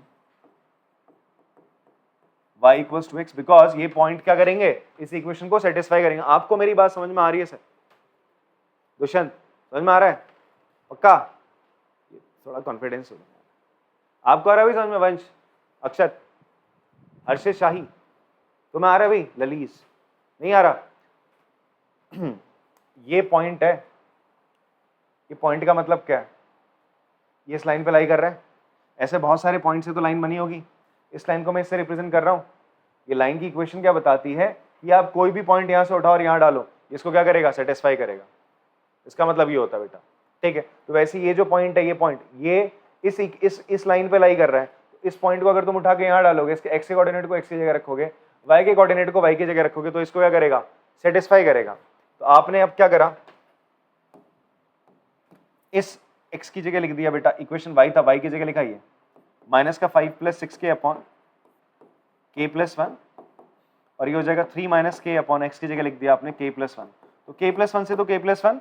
y = x, because ये पॉइंट क्या करेंगे, इस इक्वेशन को सेटिस्फाई करेंगे। आपको मेरी बात समझ में आ रही है सर, दुष्यंत समझ में आ रहा है पक्का? थोड़ा कॉन्फिडेंस हो, आपको आ रहा है भाई समझ में, वंश, अक्षत, हर्षित, शाही, तुम्हें आ रहा है भाई, ललीस नहीं आ रहा? ये पॉइंट है, ये पॉइंट का मतलब क्या है, ये इस लाइन पे लाई कर रहा है। ऐसे बहुत सारे पॉइंट से तो लाइन बनी होगी, इस लाइन को मैं इससे रिप्रेजेंट कर रहा हूँ। ये लाइन की इक्वेशन क्या बताती है कि आप कोई भी पॉइंट यहाँ से उठाओ और यहाँ डालो, इसको क्या करेगा, सेटिस्फाई करेगा। इसका मतलब ये होता है बेटा, ठीक है? तो वैसे ये जो पॉइंट है, ये पॉइंट ये इस लाइन पे लाई कर रहा है। इस पॉइंट को अगर तुम उठा के यहाँ डालोगे, इसके x के कोऑर्डिनेट को x की जगह रखोगे, y के कोऑर्डिनेट को y की जगह रखोगे, तो इसको क्या करेगा, सेटिस्फाई करेगा। तो आपने अब क्या करा, इस x की जगह लिख दिया बेटा, इक्वेशन y था, y की जगह लिखा, ये -5 + 6k अपॉन k+1, और ये हो जाएगा 3 - k अपॉन x की जगह लिख दिया आपने k+1। तो k+1 से तो k+1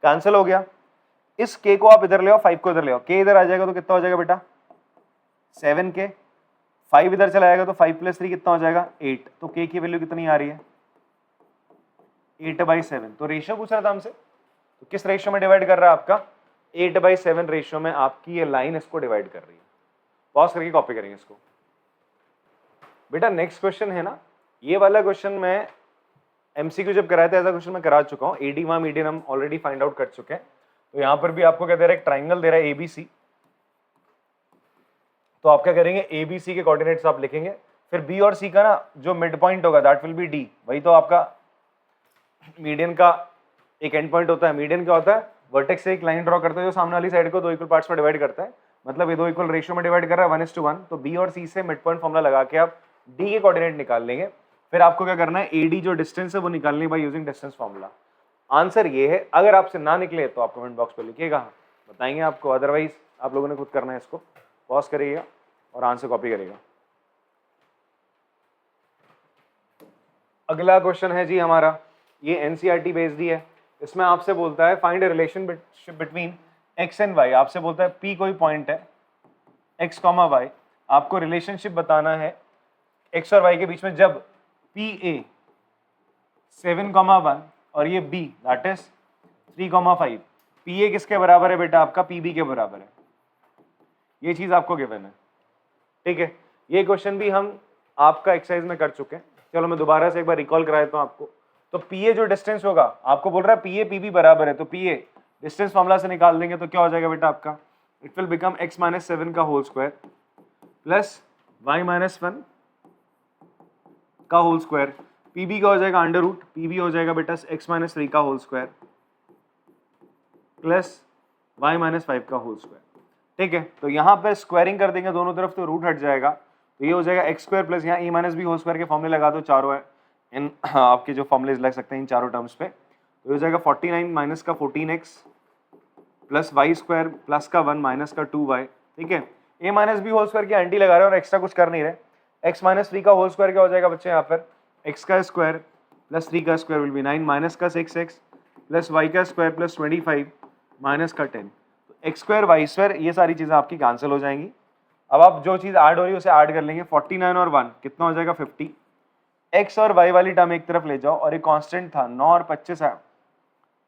कैंसिल हो गया, इस k को आप इधर ले आओ, 5 को इधर ले आओ, k इधर आ जाएगा तो कितना हो जाएगा बेटा, 7k, 5 इधर चला जाएगा तो 5 + 3 कितना हो जाएगा, 8। तो k की वैल्यू कितनी आ रही है, 8/7। तो रेशियो पूछ रहा था हमसे, तो किस रेशियो में डिवाइड कर रहा है आपका, 8/7 रेशियो में आपकी ये लाइन इसको डिवाइड कर रही है। पॉज करके कॉपी करेंगे इसको बेटा। नेक्स्ट क्वेश्चन है ना, ये वाला क्वेश्चन मैं एमसीक्यू जब कराया था, ऐसा क्वेश्चन मैं करा चुका हूँ, एडी वा मीडियन हम ऑलरेडी फाइंड आउट कर चुके हैं। तो यहाँ पर भी आपको क्या दे रहा है, एक ट्राइंगल दे रहा है ABC। तो आप क्या करेंगे, ABC के कोऑर्डिनेट्स आप लिखेंगे, फिर B और C का ना जो मिड पॉइंट होगा दैट विल बी D, वही तो आपका मीडियन का एक एंड पॉइंट होता है। मीडियन क्या होता है, वर्टेक्स से एक लाइन ड्रॉ करते हैं जो सामने वाली साइड को 2 इक्वल पार्ट्स में डिवाइड करता है, मतलब ये 2 इक्वल रेशियो में डिवाइड कर रहा है 1:1। तो B और C से मिड पॉइंट फॉर्मूला लगा के आप D के कोऑर्डिनेट निकाल लेंगे, फिर आपको क्या करना है, एडी जो डिस्टेंस है वो निकालनी है bye using distance formula. Answer ये है। अगर आपसे ना निकले तो आप कमेंट बॉक्स पे लिखिएगा, बताएंगे आपको, अदरवाइज आप लोगों ने खुद करना है। इसको पॉज करिएगा और आंसर कॉपी करिएगा। अगला क्वेश्चन है जी हमारा, ये एनसीईआरटी बेस्ड ही है। इसमें आपसे बोलता है find a relationship between x and y. आपसे बोलता है पी कोई पॉइंट है एक्स कॉमा वाई, आपको रिलेशनशिप बताना है एक्स और वाई के बीच में जब पी ए 7,1 और ये B that is 3,5। P A किसके बराबर है बेटा आपका, पी बी के बराबर है। ये चीज आपको गिवन है, ठीक है। ये क्वेश्चन भी हम आपका एक्सरसाइज में कर चुके हैं। चलो मैं दोबारा से एक बार रिकॉल करा देता हूं आपको। तो पी ए जो डिस्टेंस होगा, आपको बोल रहा है पी ए पी बी बराबर है, तो पी ए डिस्टेंस फॉर्मूला से निकाल देंगे तो क्या हो जाएगा बेटा आपका, it will become x minus 7 का whole square plus y minus 1 का होल स्क्वायर। पी बी का हो जाएगा अंडर रूट, पी बी हो जाएगा बेटा x माइनस 3 का whole square plus y minus 5 का होल स्क्वायर, ठीक है। तो यहाँ पे स्क्वायरिंग कर देंगे दोनों तरफ तो रूट हट जाएगा, तो ये हो जाएगा एक्स स्क्वायर प्लस यहाँ ए माइनस बी होल स्क्वायर के फॉर्मूले लगा दो चारों है इन आपके जो फॉर्मूले लग सकते हैं इन चारों टर्म्स पे। तो हो जाएगा 49 माइनस का 14x plus y square plus का 1 माइनस का 2y, ठीक है। ए माइनस बी होल स्क्वायर की एंटी लगा रहे हैं और एक्स्ट्रा कुछ कर नहीं रहे। एक्स माइनस 3 का होल स्क्वायर क्या हो जाएगा बच्चे यहाँ पर, एक्स का स्क्वायर प्लस 3 का स्क्वायर विल बी 9 माइनस का 6x प्लस वाई का स्क्वायर प्लस 25 माइनस का 10। एक्स स्क्वायर वाई स्क्वायर ये सारी चीजें आपकी कैंसिल हो जाएंगी। अब आप जो चीज ऐड हो रही है उसे ऐड कर लेंगे। 49 और 1 कितना हो जाएगा 50। एक्स और वाई वाली टर्म एक तरफ ले जाओ और एक कांस्टेंट था 9 और 25 है,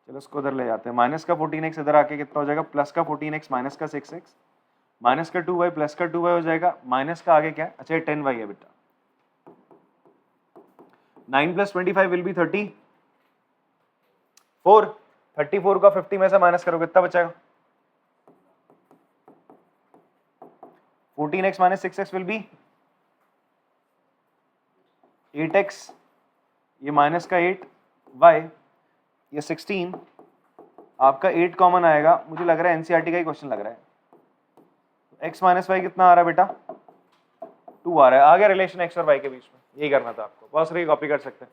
चलो इसको उधर ले जाते हैं। माइनस का 14x इधर आके कितना हो जाएगा, प्लस का 14x माइनस का 6x माइनस का 2y प्लस का 2y हो जाएगा, माइनस का आगे क्या है, अच्छा 10y है बेटा। 9 प्लस 25 विल बी 34। 34 का 50 में से माइनस करो कितना बचेगा, 14x minus 6x will be 8x, ये माइनस का 8y, ये 16, आपका 8 कॉमन आएगा। मुझे लग रहा है एनसीईआरटी का ही क्वेश्चन लग रहा है। x माइनस वाई कितना आ रहा है बेटा, 2 आ रहा है। आ गया रिलेशन x और y के बीच में, यही करना था आपको, बहुत सारी कॉपी कर सकते हैं।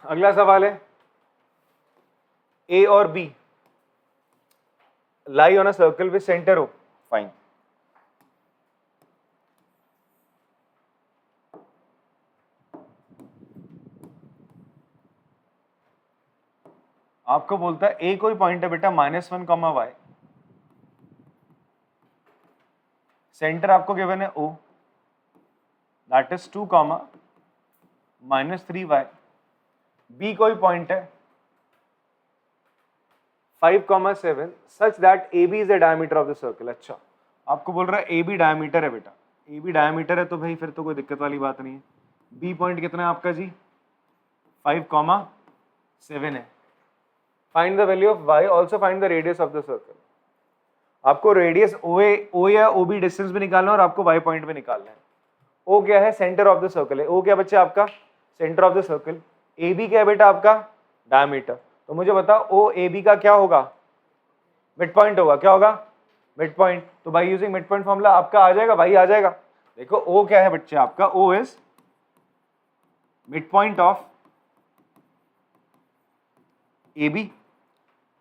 अगला सवाल है, a और b lie on a circle with center O, fine. आपको बोलता है a कोई पॉइंट है बेटा -1, y, सेंटर आपको गिवन है O that is 2, -3y। b कोई पॉइंट है 5, 7 such that AB is the diameter of the circle. अच्छा, आपको बोल रहा है AB डायमीटर है बेटा, AB डायमीटर है तो भाई फिर तो कोई दिक्कत वाली बात नहीं है। B पॉइंट कितना है आपका जी, 5, 7 है। Find the value of y, also find the radius of the circle. आपको रेडियस O या OB डिस्टेंस भी निकालना है और आपको y पॉइंट भी निकालना है। O क्या है, सेंटर ऑफ द सर्कल है। O क्या बच्चे आपका, centre of the circle. AB क्या है बेटा आपका, डायमीटर। तो मुझे बताओ OAB का क्या होगा, मिड पॉइंट होगा। क्या होगा, मिड पॉइंट। तो by using mid point formula आपका आ जाएगा, भाई आ जाएगा। देखो O क्या है बच्चे आपका, O is mid point of AB।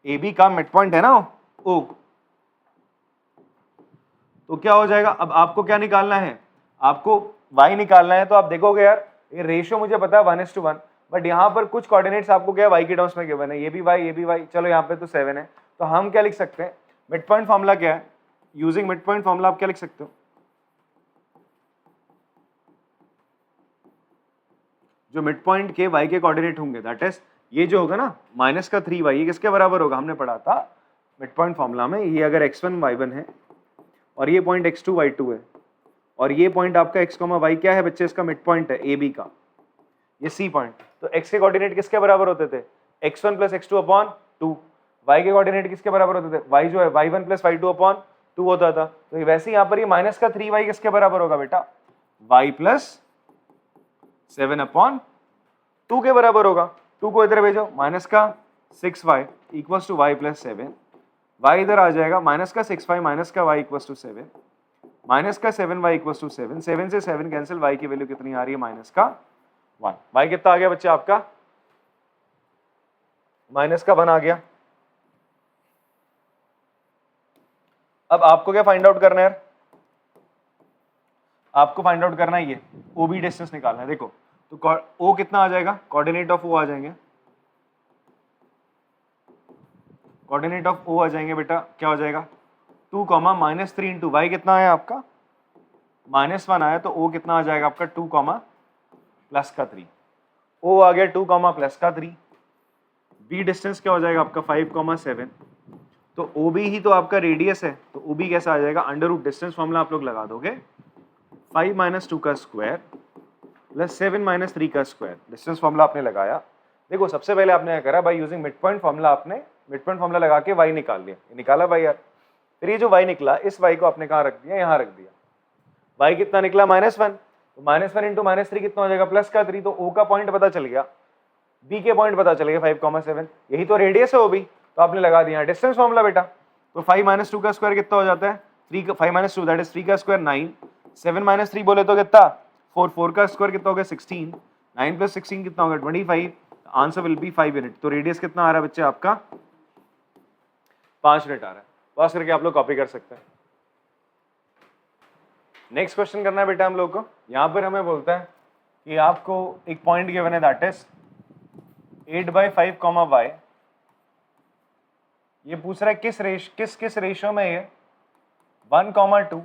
AB का मिड पॉइंट है ना O, तो क्या हो जाएगा। अब आपको क्या निकालना है, आपको y निकालना है। तो आप देखोगे यार ये रेशियो मुझे पता है 1:1, बट यहाँ पर कुछ कोऑर्डिनेट्स आपको क्या y के टर्म्स में गिवन है, ये भी y ये भी y। चलो यहाँ पे तो 7 है, तो हम क्या लिख सकते हैं, मिड पॉइंट फॉर्मूला क्या है, यूजिंग मिड पॉइंट फॉर्मूला आप क्या लिख सकते हो, जो मिड पॉइंट के y के कोऑर्डिनेट होंगे दैट इज ये जो होगा ना माइनस का 3y, ये किसके बराबर होगा, हमने पढ़ा था मिड पॉइंट फॉर्मूला में। ये अगर x1 y1 है और ये पॉइंट x2 y2 है और ये पॉइंट आपका x, y क्या है बच्चे, इसका मिड पॉइंट है AB का, ये C पॉइंट। तो x के कोऑर्डिनेट किसके बराबर होते थे, x1 plus x2 upon 2। y के कोऑर्डिनेट किसके बराबर होते थे, y जो है y1 प्लस y2 अपॉन 2 होता था। तो वैसे यहाँ पर ये माइनस का 3y किसके बराबर होगा बेटा, y प्लस 7 अपॉन 2 के बराबर होगा। 2 को इधर भेजो, माइनस का 6y equals to y plus 7 y इधर आ जाएगा माइनस का 6 y माइनस का y इक्वल टू 7 माइनस का 7 y इक्वल टू 7 7 से 7 कैंसिल y की वैल्यू कितनी आ रही है माइनस का 1 y कितना आ गया बच्चे आपका माइनस का 1 आ गया। अब आपको क्या फाइंड आउट करना है यार, आपको फाइंड आउट करना है ये ओ बी डिस्टेंस निकालना है। देखो तो ओ कितना आ जाएगा, कोऑर्डिनेट ऑफ ओ आ जाएंगे, कोऑर्डिनेट ऑफ ओ आ जाएंगे बेटा, क्या हो जाएगा 2 कॉमा माइनस 3 इंटू वाई कितना आया आपका -1 आया, तो ओ कितना आ जाएगा आपका 2 कॉमा प्लस का 3, ओ आ गया 2 कॉमा प्लस का 3, बी डिस्टेंस क्या हो जाएगा आपका 5 कॉमा 7, तो ओ बी ही तो आपका रेडियस है, तो ओ बी कैसा आ जाएगा अंडर रूट डिस्टेंस फॉर्मूला आप लोग लगा दोगे 5 माइनस 2 का स्क्वायर प्लस 7 माइनस 3 का स्क्वायर, डिस्टेंस फॉर्मूला आपने लगाया। देखो सबसे पहले आपने क्या करा, by using mid point formula आपने मिड पॉइंट फॉर्मूला लगा के y निकाल लिया, निकाला y यार, फिर ये जो y निकला इस y को आपने कहाँ रख दिया, यहाँ रख दिया, y कितना निकला -1, तो -1 इंटू -3 कितना हो जाएगा प्लस का 3, तो o का पॉइंट पता चल गया, b के पॉइंट पता चल गया 5,7, यही तो रेडियस है ob, तो आपने लगा दिया डिस्टेंस फॉर्मूला बेटा, तो 5 माइनस 2 का स्क्वायर कितना हो जाता है 3 5 माइनस 2 दैट इज 3 का स्क्वायर 9, 7 माइनस 3 बोले तो कितना 4, 4 का स्क्वायर कितना हो गया 16, 9 प्लस 16 कितना होगा 25, आंसर विल बी 5 यूनिट। तो रेडियस कितना आ रहा है बच्चे आपका 5 यूनिट आ रहा है, पास करके आप लोग कॉपी कर सकते हैं। नेक्स्ट क्वेश्चन करना है बेटा हम लोग को, यहाँ पर हमें बोलता है कि आपको एक पॉइंट गिवन है दैट इज 8/5 कॉमा y, ये पूछ रहा है किस रेशियो में ये 1,2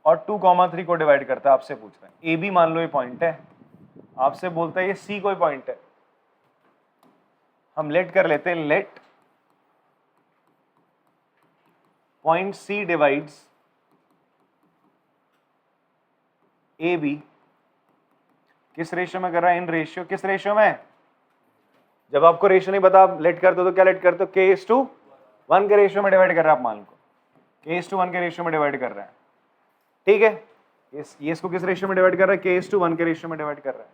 और 2,3 को डिवाइड करता है, आपसे पूछ रहा है। ए बी मान लो ये पॉइंट है, आपसे बोलता है ये सी कोई पॉइंट है, हम लेट कर लेते हैं, let point C divides A B, किस रेशियो में कर रहा है, इन रेशियो, किस रेशियो में, जब आपको रेशियो नहीं पता आप लेट करते हो तो क्या लेट करते हो, k:1 के रेशियो में डिवाइड कर रहा है, आप मान लो k:1 के रेशियो में डिवाइड कर रहा है, ठीक है, ये इसको किस रेशियो में डिवाइड कर रहा है, k:1 के रेशियो में डिवाइड कर रहा है।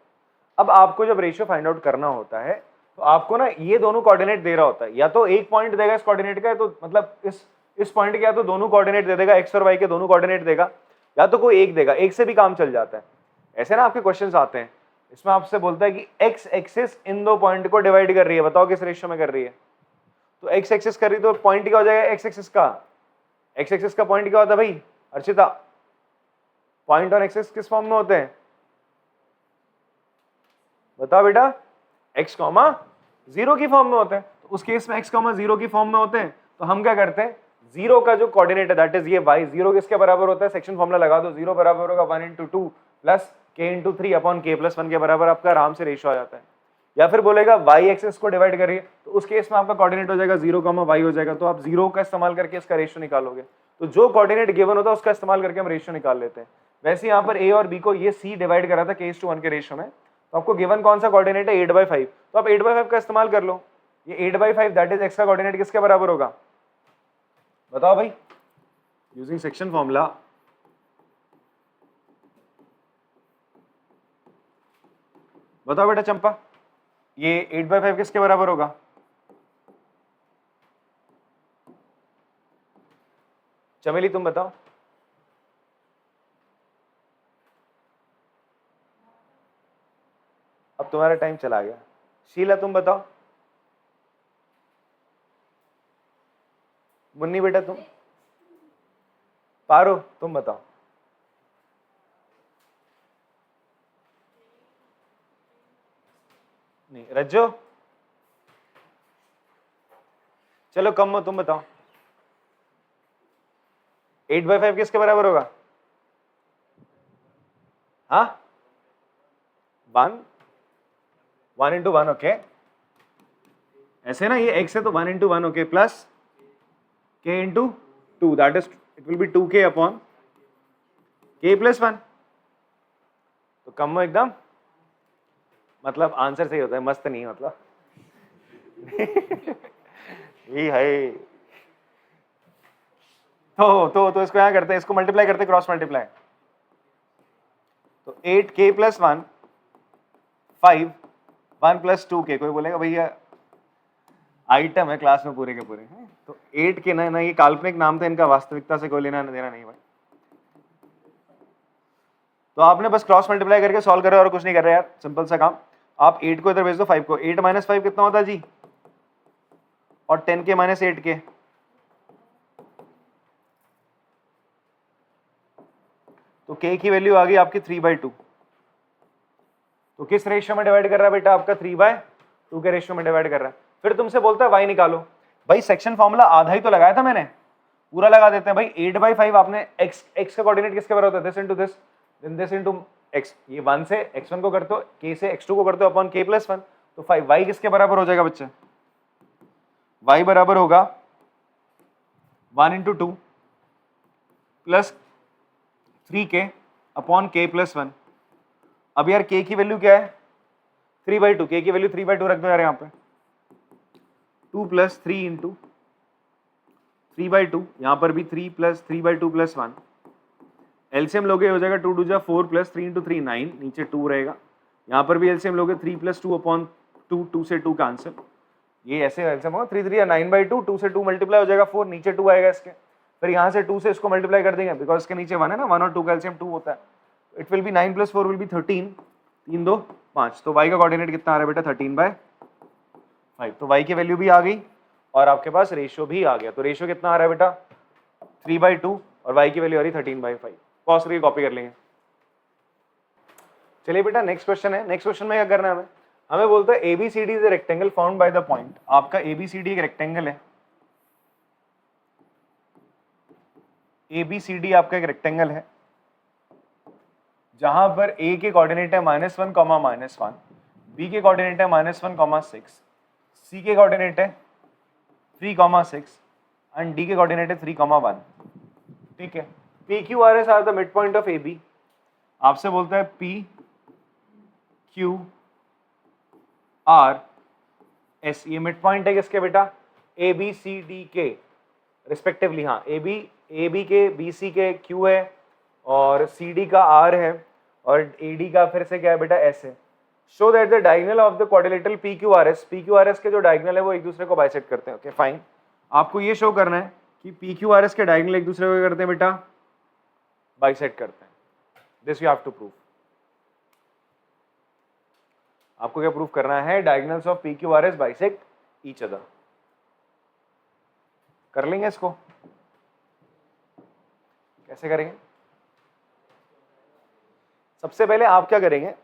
अब आपको जब रेशियो फाइंड आउट करना होता है तो आपको ना ये दोनों कोऑर्डिनेट दे रहा होता है, या तो एक पॉइंट देगा इस कोऑर्डिनेट का, तो मतलब इस पॉइंट के या तो दोनों कोऑर्डिनेट दे देगा, एक्स और वाई के दोनों कोऑर्डिनेट देगा, या तो कोई एक देगा, एक से भी काम चल जाता है। ऐसे ना आपके क्वेश्चंस आते हैं, इसमें आपसे बोलता है कि एक्स एक्सिस इन दो पॉइंट को डिवाइड कर रही है, बताओ किस रेशियो में कर रही है, तो एक्स एक्सिस कर रही है तो पॉइंट क्या हो जाएगा एक्स एक्सिस का पॉइंट क्या होता है भाई अर्चिता, पॉइंट और एक्सिस किस फॉर्म में होते हैं, बताओ बेटा, x, 0 की फॉर्म में होते हैं, तो उस केस में x, 0 की फॉर्म में होते हैं, तो हम क्या करते हैं, 0 का जो कोऑर्डिनेट है दैट इज ये y, 0 किसके बराबर होता है, सेक्शन फॉर्मूला लगा दो, 0 बराबर होगा 1 into 2 plus k/3 upon k+1 के बराबर, आपका आराम से रेशियो आ जाता है। या फिर बोलेगा y एक्सिस को डिवाइड करिए, तो उस केस में आपका कोऑर्डिनेट हो जाएगा 0, y हो जाएगा, तो आप 0 का इस्तेमाल करके इसका रेशियो निकालोगे, तो जो कोऑर्डिनेट गिवन होता है उसका इस्तेमाल करके हम रेशियो निकाल लेते हैं। वैसे यहाँ पर a और b को ये c डिवाइड करा था k:1 के रेशियो में, तो आपको गिवन कौन सा कोऑर्डिनेट है 8/5, तो आप 8/5 का इस्तेमाल कर लो, ये 8/5 दैट इज x का कोऑर्डिनेट किसके बराबर होगा, बताओ भाई, यूजिंग सेक्शन फॉर्मूला, बताओ बेटा चंपा, ये 8/5 किसके बराबर होगा, चमेली तुम बताओ, अब तुम्हारा टाइम चला गया, शीला तुम बताओ, मुन्नी बेटा तुम, पारो तुम बताओ, नहीं रज्जो, चलो कम तुम बताओ, 8/5 किसके बराबर होगा, हाँ 1 into 1 ओके, ऐसे ना ये x है तो 1 into 1 okay, plus k into 2 that is it will B 2k upon k+1, तो कम एकदम, मतलब आंसर सही होता है, मस्त नहीं मतलब यही है, तो इसको यहाँ करते हैं, इसको मल्टीप्लाई करते हैं, क्रॉस मल्टीप्लाई, तो 8k+1 5 1 + 2k, कोई बोलेगा भैया आइटम है क्लास में पूरे के पूरे हैं, तो 8 के ना ये काल्पनिक नाम था, इनका वास्तविकता से कोई लेना देना नहीं भाई। तो आपने बस क्रॉस मल्टीप्लाई करके सॉल्व कर रहे हो और कुछ नहीं कर रहे यार, सिंपल सा काम। आप 8 को इधर भेज दो 5 को, 8 माइनस 5 कितना होता है जी, और 10 के माइनस 8 के, तो k की वैल्यू आ गई आपकी 3/2। तो किस रेशियो में डिवाइड कर रहा है बेटा, आपका 3/2 के रेशियो में डिवाइड कर रहा है। फिर तुमसे बोलता है y निकालो। भाई सेक्शन फॉर्मूला आधा ही तो लगाया था मैंने, पूरा लगा देते हैं भाई। 8/5 आपने x का कोऑर्डिनेट किसके बराबर होता है, this into this, then this into x। ये 1 से x1 को करते हो, k से x2 को करते हो अपॉन k+1, तो 5 y किसके बराबर हो जाएगा बच्चे, y बराबर होगा 1 × 2 प्लस 3k अपॉन k+1। अब यार k की वैल्यू क्या है 3/2, k की वैल्यू 3/2 रख दो यार यहाँ पे, 2 + 3 × 3/2, यहाँ पर भी 3 + 3/2 + 1, एलसीएम लोगे हो जाएगा 2 × 2 = 4 + 3 × 3 9, नीचे 2 रहेगा। यहाँ पर भी एलसीएम लोगे 3 + 2 अपॉन 2, 2 से 2 कैंसिल, ये ऐसे एलसीएम होगा 3 3 9/2, 2 से 2 मल्टीप्लाई हो जाएगा 4, नीचे 2 आएगा इसके। फिर यहाँ से 2 से इसको मल्टीप्लाई कर देंगे, बिकॉज इसके नीचे 1 है ना, 1 और 2 का एलसीएम 2 होता है। It will B 9 + 4 will be 13, 3 2 5, तो y का कोऑर्डिनेट कितना आ रहा है बेटा 13/5। तो y की वैल्यू भी आ गई और आपके पास रेशियो भी आ गया। तो रेशियो कितना आ रहा है बेटा 3/2 और y की वैल्यू आ रही 13/5। पॉज करके कॉपी कर लेंगे। चलिए बेटा नेक्स्ट क्वेश्चन है। नेक्स्ट क्वेश्चन में क्या करना है हमें, हमें बोलता है ABCD is a rectangle found by the point. आपका ABCD एक रेक्टेंगल है, ABCD आपका एक रेक्टेंगल है जहां पर A के कोऑर्डिनेट है -1, -1, B के कोऑर्डिनेट है -1, 6, C के कोऑर्डिनेट है 3, 6 एंड D के कोऑर्डिनेट है 3, 1। ठीक है, PQRS are the mid point of AB। आपसे बोलता है PQRS, ये मिड पॉइंट है किसके बेटा ABCD के रिस्पेक्टिवली। हाँ, AB के BC के Q है और CD का R है और AD का फिर से क्या है बेटा S है। Show that the diagonal of the quadrilateral PQRS के जो डायगोनल है वो एक दूसरे को बाइसेक्ट करते हैं। ओके फाइन, आपको ये शो करना है कि PQRS के डायगोनल एक दूसरे को करते हैं बेटा बाइसेक्ट करते हैं। This you have to prove. आपको क्या प्रूव करना है, diagonals of PQRS bisect each other. कर लेंगे इसको, कैसे करेंगे। सबसे पहले आप क्या करेंगे,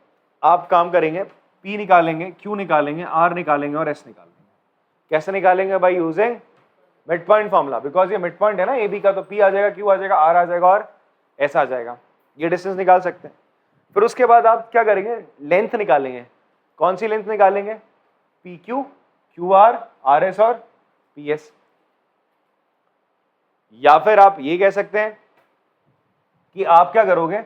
आप काम करेंगे P निकालेंगे, Q निकालेंगे, R निकालेंगे और S निकालेंगे। कैसे निकालेंगे भाई, using mid point formula, because ये मिड पॉइंट है ना AB का, तो P आ जाएगा, Q आ जाएगा, R आ जाएगा और S आ जाएगा। ये डिस्टेंस निकाल सकते हैं। फिर उसके बाद आप क्या करेंगे, लेंथ निकालेंगे। कौन सी लेंथ निकालेंगे, PQ, QR, RS और PS। या फिर आप ये कह सकते हैं कि आप क्या करोगे,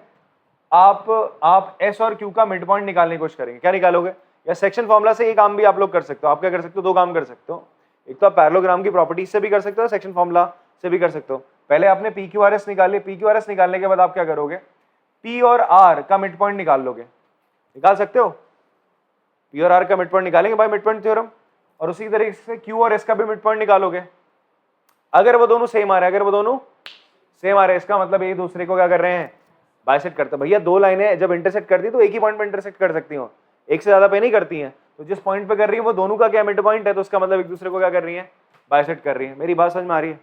आप S और Q का मिड पॉइंट निकालने की कोशिश करेंगे। क्या निकालोगे, या सेक्शन फॉर्मूला से ये काम भी आप लोग कर सकते हो। आप क्या कर सकते हो, दो काम कर सकते हो। एक तो आप पैरेललोग्राम की प्रॉपर्टीज से भी कर सकते हो, सेक्शन फॉर्मूला से भी कर सकते हो। पहले आपने PQRS निकाले, PQRS निकालने के बाद आप क्या करोगे, P और R का मिड पॉइंट निकाल लोगे। निकाल सकते हो, P और R का मिड पॉइंट निकालेंगे बाय मिड पॉइंट थ्योरम, और उसी तरीके से Q और S का भी मिड पॉइंट निकालोगे। अगर वो दोनों सेम आ रहे हैं, अगर वो दोनों सेम आ रहे हैं, इसका मतलब एक दूसरे को क्या कर रहे हैं, बाइसेक्ट करते हैं। भैया दो लाइनें जब इंटरसेक्ट करती है तो एक ही पॉइंट पे इंटरसेक्ट कर सकती हो, एक से ज्यादा पे नहीं करती हैं। तो जिस पॉइंट पे कर रही है वो दोनों का क्या मिड पॉइंट है, तो उसका मतलब एक दूसरे को क्या कर रही है, बाइसेक्ट कर रही है। मेरी बात समझ में आ रही है।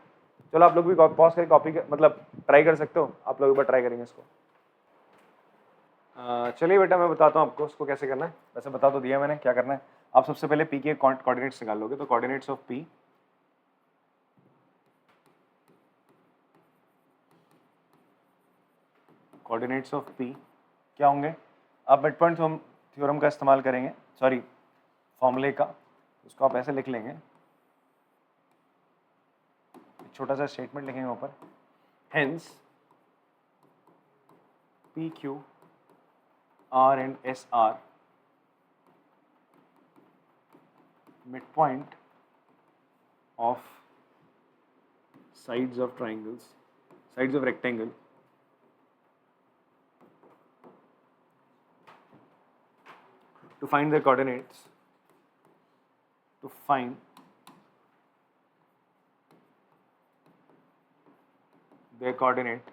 चलो आप लोग भी पॉज करके कॉपी मतलब ट्राई कर सकते हो, आप लोग एक बार ट्राई करेंगे इसको। चलिए बेटा मैं बताता हूँ आपको उसको कैसे करना है। वैसे बता तो दिया मैंने क्या करना है। आप सबसे पहले P के कोऑर्डिनेट्स निकाल लोगे, तो coordinates of P coordinates of P क्या होंगे, आप मिड पॉइंट थ्योरम का इस्तेमाल करेंगे, सॉरी फॉर्मूले का, उसको आप ऐसे लिख लेंगे, छोटा सा स्टेटमेंट लिखेंगे ऊपर, hence P Q R and S are midpoint of sides of triangles, sides of rectangle to find their coordinates, to find their coordinate,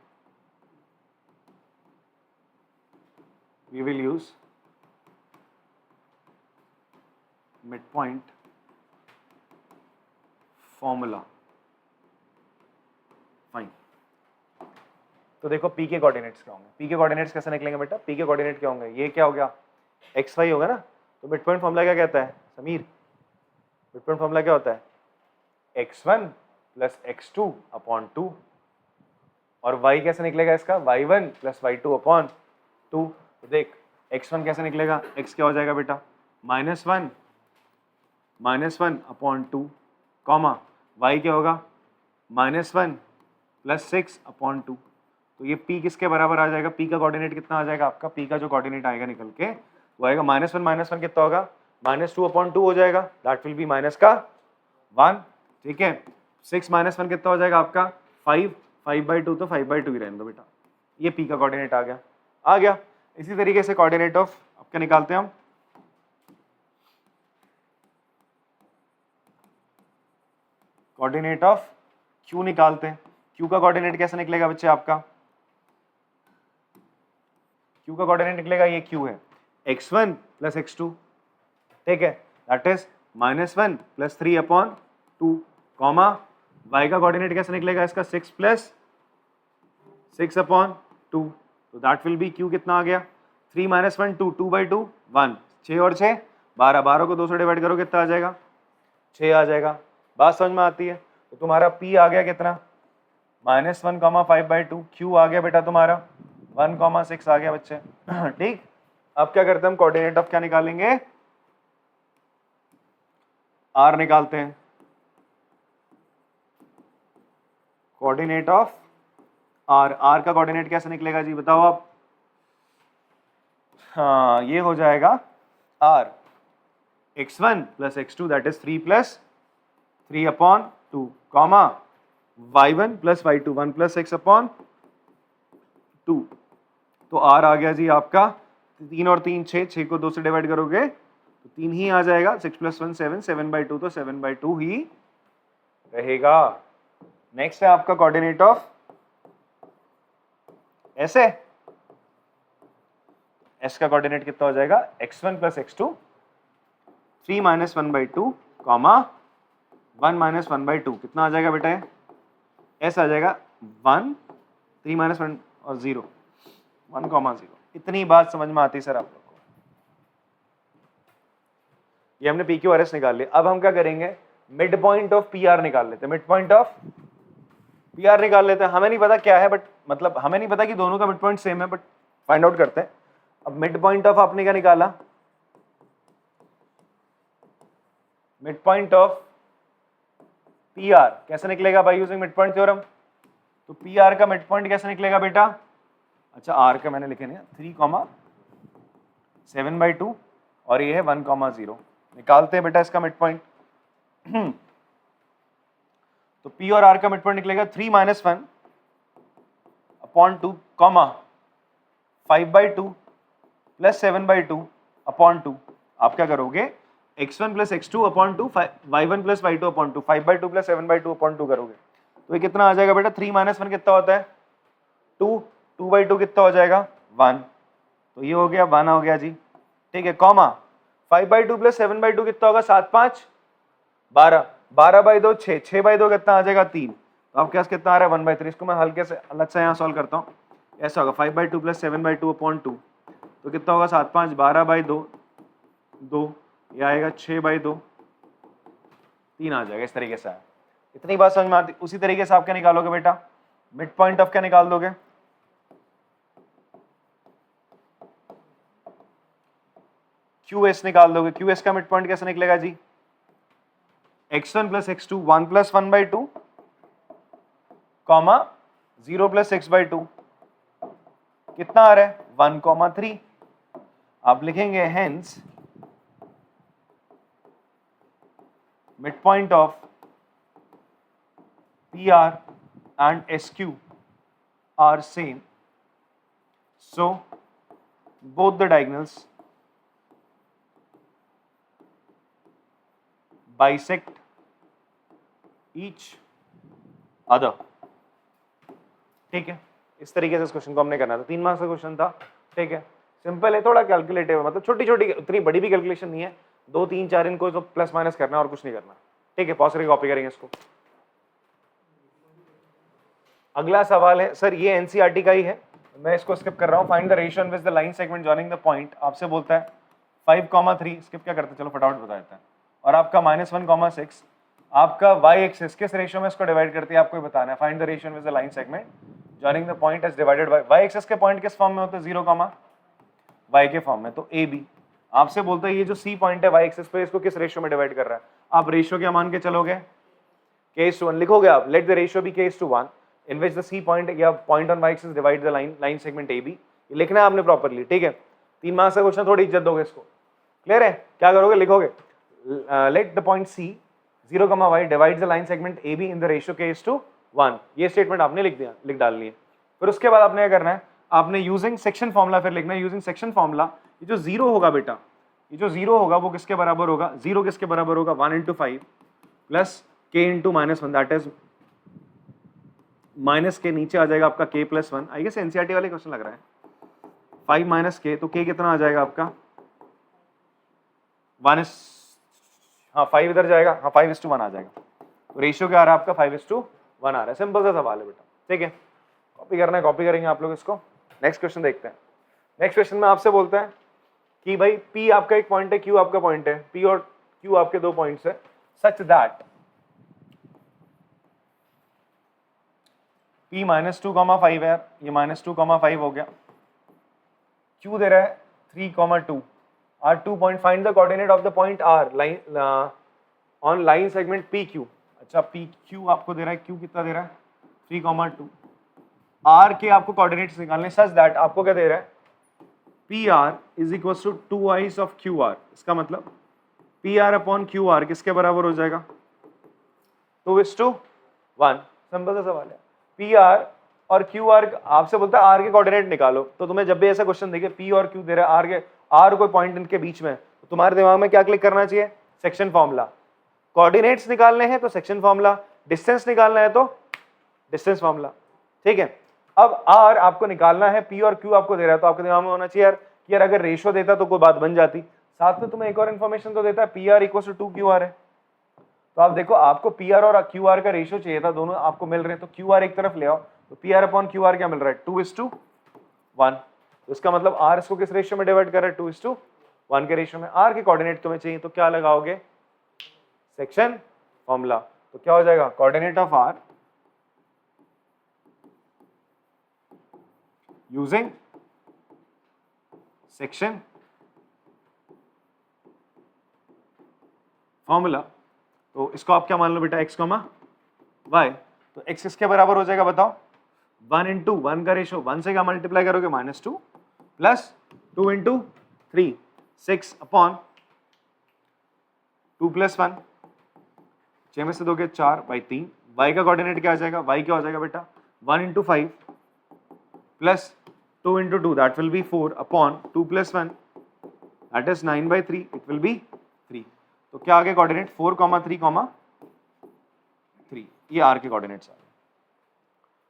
we will use midpoint formula. Fine. तो देखो P के coordinates क्या होंगे. P के coordinates कैसे निकलेंगे बेटा? P के कोऑर्डिनेट क्या होंगे? ये क्या हो गया? एक्स वाई होगा ना. तो मिड पॉइंट फॉर्मूला क्या कहता है समीर? मिड पॉइंट फॉर्मूला क्या होता है? x1 plus x2 upon 2. और y कैसे निकलेगा इसका? y1 plus y2 upon 2. तो देख x1 कैसे निकलेगा? x क्या हो जाएगा बेटा? -1 अपॉन 2 कॉमा y क्या होगा? -1 प्लस 6 अपॉन 2. तो ये p किसके बराबर आ जाएगा? p का कोऑर्डिनेट कितना आ जाएगा आपका? p का जो कोऑर्डिनेट आएगा निकल के वो आएगा -1 कितना होगा? -2 अपॉन 2 हो जाएगा. दैट विल बी माइनस का 1. ठीक है. 6 -1 कितना हो जाएगा आपका? 5/2. तो 5/2 ही रहने दो बेटा. ये p का कोऑर्डिनेट आ गया. इसी तरीके से कोऑर्डिनेट ऑफ अब क्या निकालते हैं हम? कोऑर्डिनेट ऑफ q निकालते हैं. q का कोऑर्डिनेट कैसे निकलेगा बच्चे आपका? q का कोऑर्डिनेट निकलेगा, ये q है x1 प्लस x2. ठीक है. That is -1 plus 3 upon 2 comma y का कोऑर्डिनेट कैसे निकलेगा इसका? 6 प्लस 6 अपॉन 2. तो दैट विल बी q कितना आ गया? 3 -1 2 2/2 1. 6 और 6 12. 12 को 2 से डिवाइड करो कितना आ जाएगा? 6 आ जाएगा. बात समझ में आती है? तो तुम्हारा p आ गया कितना? -1 5/2. q आ गया बेटा तुम्हारा 1 6 आ गया बच्चे. ठीक. अब क्या करते हैं हम? कोऑर्डिनेट ऑफ क्या निकालेंगे? r निकालते हैं. कोऑर्डिनेट ऑफ r का कोऑर्डिनेट कैसे निकलेगा जी बताओ आप? हाँ, ये हो जाएगा r x1 plus x2 that is 3 plus 3 upon 2 comma y1 plus y2 1 plus 6 upon 2. तो r आ गया जी आपका 3 और 3 6. 6 को 2 से डिवाइड करोगे तो 3 ही आ जाएगा. 6 प्लस 1 7 7/2. तो 7/2 ही रहेगा. नेक्स्ट है आपका कोऑर्डिनेट ऑफ ऐसे s का कोऑर्डिनेट कितना हो जाएगा? x1 plus x2 3 -1/2 comma 1 -1/2. कितना आ जाएगा बेटा? s आ जाएगा 1 3 -1 और 0 1, 0. इतनी बात समझ में आती सर आप लोग को? ये हमने पी क्यू आर एस निकाल लिया. अब हम क्या करेंगे? Mid point of P R निकाल लेते हैं. Mid point of P R निकाल लेते हैं. हमें नहीं पता क्या है, बट मतलब हमें नहीं पता कि दोनों का मिड पॉइंट सेम है, बट फाइंड आउट करते हैं. अब मिड पॉइंट ऑफ आपने क्या निकाला? Mid point of P R कैसे निकलेगा? By using mid point theorem. तो पी आर का मिड पॉइंट कैसे निकलेगा बेटा? अच्छा, आर का मैंने लिखे नहीं, 3 7/2 और ये है 1 0. निकालते हैं बेटा इसका मिड पॉइंट. तो P और R का मिड पॉइंट निकलेगा 3 -1 अपॉन 2 कॉमा 5/2 प्लस 7/2 अपॉन 2. आप क्या करोगे? x1 plus x2 upon 2 y1 plus y2 upon 2 5/2 plus 7/2 upon 2 करोगे तो ये कितना आ जाएगा बेटा? 3 -1 कितना होता है? 2. 2/2 कितना हो जाएगा? 1. तो ये हो गया 1 हो गया जी. ठीक है. कॉमा 5/2 प्लस 7/2 कितना होगा? 7 5 12. 12/2 6. 6/2 कितना आ जाएगा? 3. तो आपके पास कितना आ रहा है? 1/3. इसको मैं हल्के से अलग से यहाँ सॉल्व करता हूँ. ऐसा होगा 5/2 प्लस 7/2 अपॉन 2. तो कितना होगा? 7 5 12/2 2. ये आएगा 6/2 3 आ जाएगा. इस तरीके से. इतनी बात समझ में आती. उसी तरीके से आप क्या निकालोगे बेटा? मिड पॉइंट ऑफ क्या निकाल दोगे? QS निकाल दोगे. QS का मिड पॉइंट कैसे निकलेगा जी? x1 plus x2 1 plus 1/2 comma 0 plus 6/2 कितना आ रहा है? 1 3. आप लिखेंगे hence mid point of PR and SQ are same, so both the diagonals bisect each other. ठीक है, इस तरीके से इस क्वेश्चन को हमने करना था, 3 मार्क्स का क्वेश्चन था, ठीक है, सिंपल है, थोड़ा कैलकुलेटिव, मतलब छोटी छोटी, उतनी बड़ी भी कैलकुलेशन नहीं है, 2 3 4 इनको तो प्लस माइनस करना और कुछ नहीं करना, ठीक है, पॉज करके कॉपी करेंगे इसको। अगला सवाल है सर, ये एनसीईआरटी का ही है, मैं इसको स्किप कर रहा हूँ। Find the ratio with the line segment joining the point, आपसे बोलता है 5,3, स्किप क्या करते, चलो फटाफट बता देते हैं, और आपका -1,6, आपका y एक्सिस किस रेशियो में इसको डिवाइड करती है आपको ही बताना है। Find the ratio with the line segment joining the point as divided by y axis के पॉइंट किस फॉर्म में होते हैं, 0, y के फॉर्म में, तो AB। आपसे बोलता है ये जो C पॉइंट है y एक्सिस पे, इसको किस रेशियो में डिवाइड कर रहा है। आप रेशियो क्या मान के चलोगे, k/1 लिखोगे आप, let the ratio be k/1 in which the C point या point on y axis divide the line segment AB, ये लिखना है आपने प्रॉपर्ली, ठीक है, 3 मार्क्स का क्वेश्चन, थोड़ी इज्जत दोगे इसको, क्लियर है। क्या करोगे, लिखोगे let the point C 0, y divide the line segment AB in the ratio k/1, ये स्टेटमेंट आपने लिख डालनी है। फिर उसके बाद आपने क्या करना है, आपने यूजिंग सेक्शन फॉर्मूला फिर लिखना है, यूजिंग सेक्शन फॉर्मूला, ये जो 0 होगा बेटा, ये जो 0 होगा वो किसके बराबर होगा, 0 किसके बराबर होगा, 1 × 5 plus k × -1, that is minus के नीचे आ जाएगा आपका k+1, आई गेस एनसीईआरटी वाले क्वेश्चन लग रहा है, 5 माइनस k, तो k कितना आ जाएगा आपका 1, हाँ 5 इधर जाएगा, हाँ 5:1 आ जाएगा, तो रेशियो क्या आ रहा है आपका 5:1 आ रहा है। सिंपल सा सवाल है बेटा, ठीक है, कॉपी करना है, कॉपी करेंगे आप लोग इसको। नेक्स्ट क्वेश्चन देखते हैं। नेक्स्ट क्वेश्चन में आपसे बोलता है कि भाई P आपका एक पॉइंट है, Q आपका पॉइंट है, P और Q आपके 2 पॉइंट्स है, सच दैट P -2,5 है, ये -2,5 हो गया, Q दे रहा है 3,2, R 2 point, find the coordinate of the point R line on line segment PQ। अच्छा PQ आपको दे रहा है, Q कितना दे रहा है 3,2, R के आपको कोऑर्डिनेट्स निकालने, सच दैट आपको क्या दे रहा है, PR is equal to 2 of QR, इसका मतलब PR अपॉन QR किसके बराबर हो जाएगा, 2:1, सिंपल सा सवाल है। PR और QR, आपसे बोलता है R के कोऑर्डिनेट निकालो, तो तुम्हें जब भी ऐसा क्वेश्चन देखे P और Q दे रहा है, R कोई पॉइंट इनके बीच में, तो तुम्हारे दिमाग में क्या क्लिक करना चाहिए, सेक्शन फॉर्मूला। कोऑर्डिनेट्स निकालने हैं तो सेक्शन फॉर्मूला, डिस्टेंस निकालना है तो डिस्टेंस फॉर्मूला, ठीक है। अब R आपको निकालना है, P और Q आपको दे रहा है, तो आपके दिमाग में होना चाहिए यार कि यार अगर रेशियो देता तो कोई बात बन जाती। साथ में तुम्हें एक और इन्फॉर्मेशन तो देता है, PR = 2QR है, तो आप देखो आपको PR और QR का रेशियो चाहिए था, दोनों आपको मिल रहे हैं, तो QR एक तरफ ले आओ, तो PR अपॉन QR क्या मिल रहा है, 2:1, तो इसका मतलब R इसको किस रेशियो में डिवाइड कर रहा है, 2:1 के रेशियो में। R के कोऑर्डिनेट तुम्हें चाहिए, तो क्या लगाओगे, सेक्शन फॉर्मूला, तो क्या हो जाएगा, coordinate of R using section formula, तो इसको आप क्या मान लो बेटा, x, y, तो x किसके बराबर हो जाएगा बताओ, 1 × 1 का रेशियो, 1 से क्या मल्टीप्लाई करोगे, -2 प्लस 2 × 3, 6 अपॉन 2 + 1, 6 में से 2 के 4/3, y का कोऑर्डिनेट क्या आ जाएगा, y क्या हो जाएगा बेटा, 1 × 5 plus 2 × 2, that will be 4 upon 2 + 1, that is 9/3, it will be 3, तो क्या आ गए कोऑर्डिनेट, 4, 3, 3, ये R के कोऑर्डिनेट्स आ गए।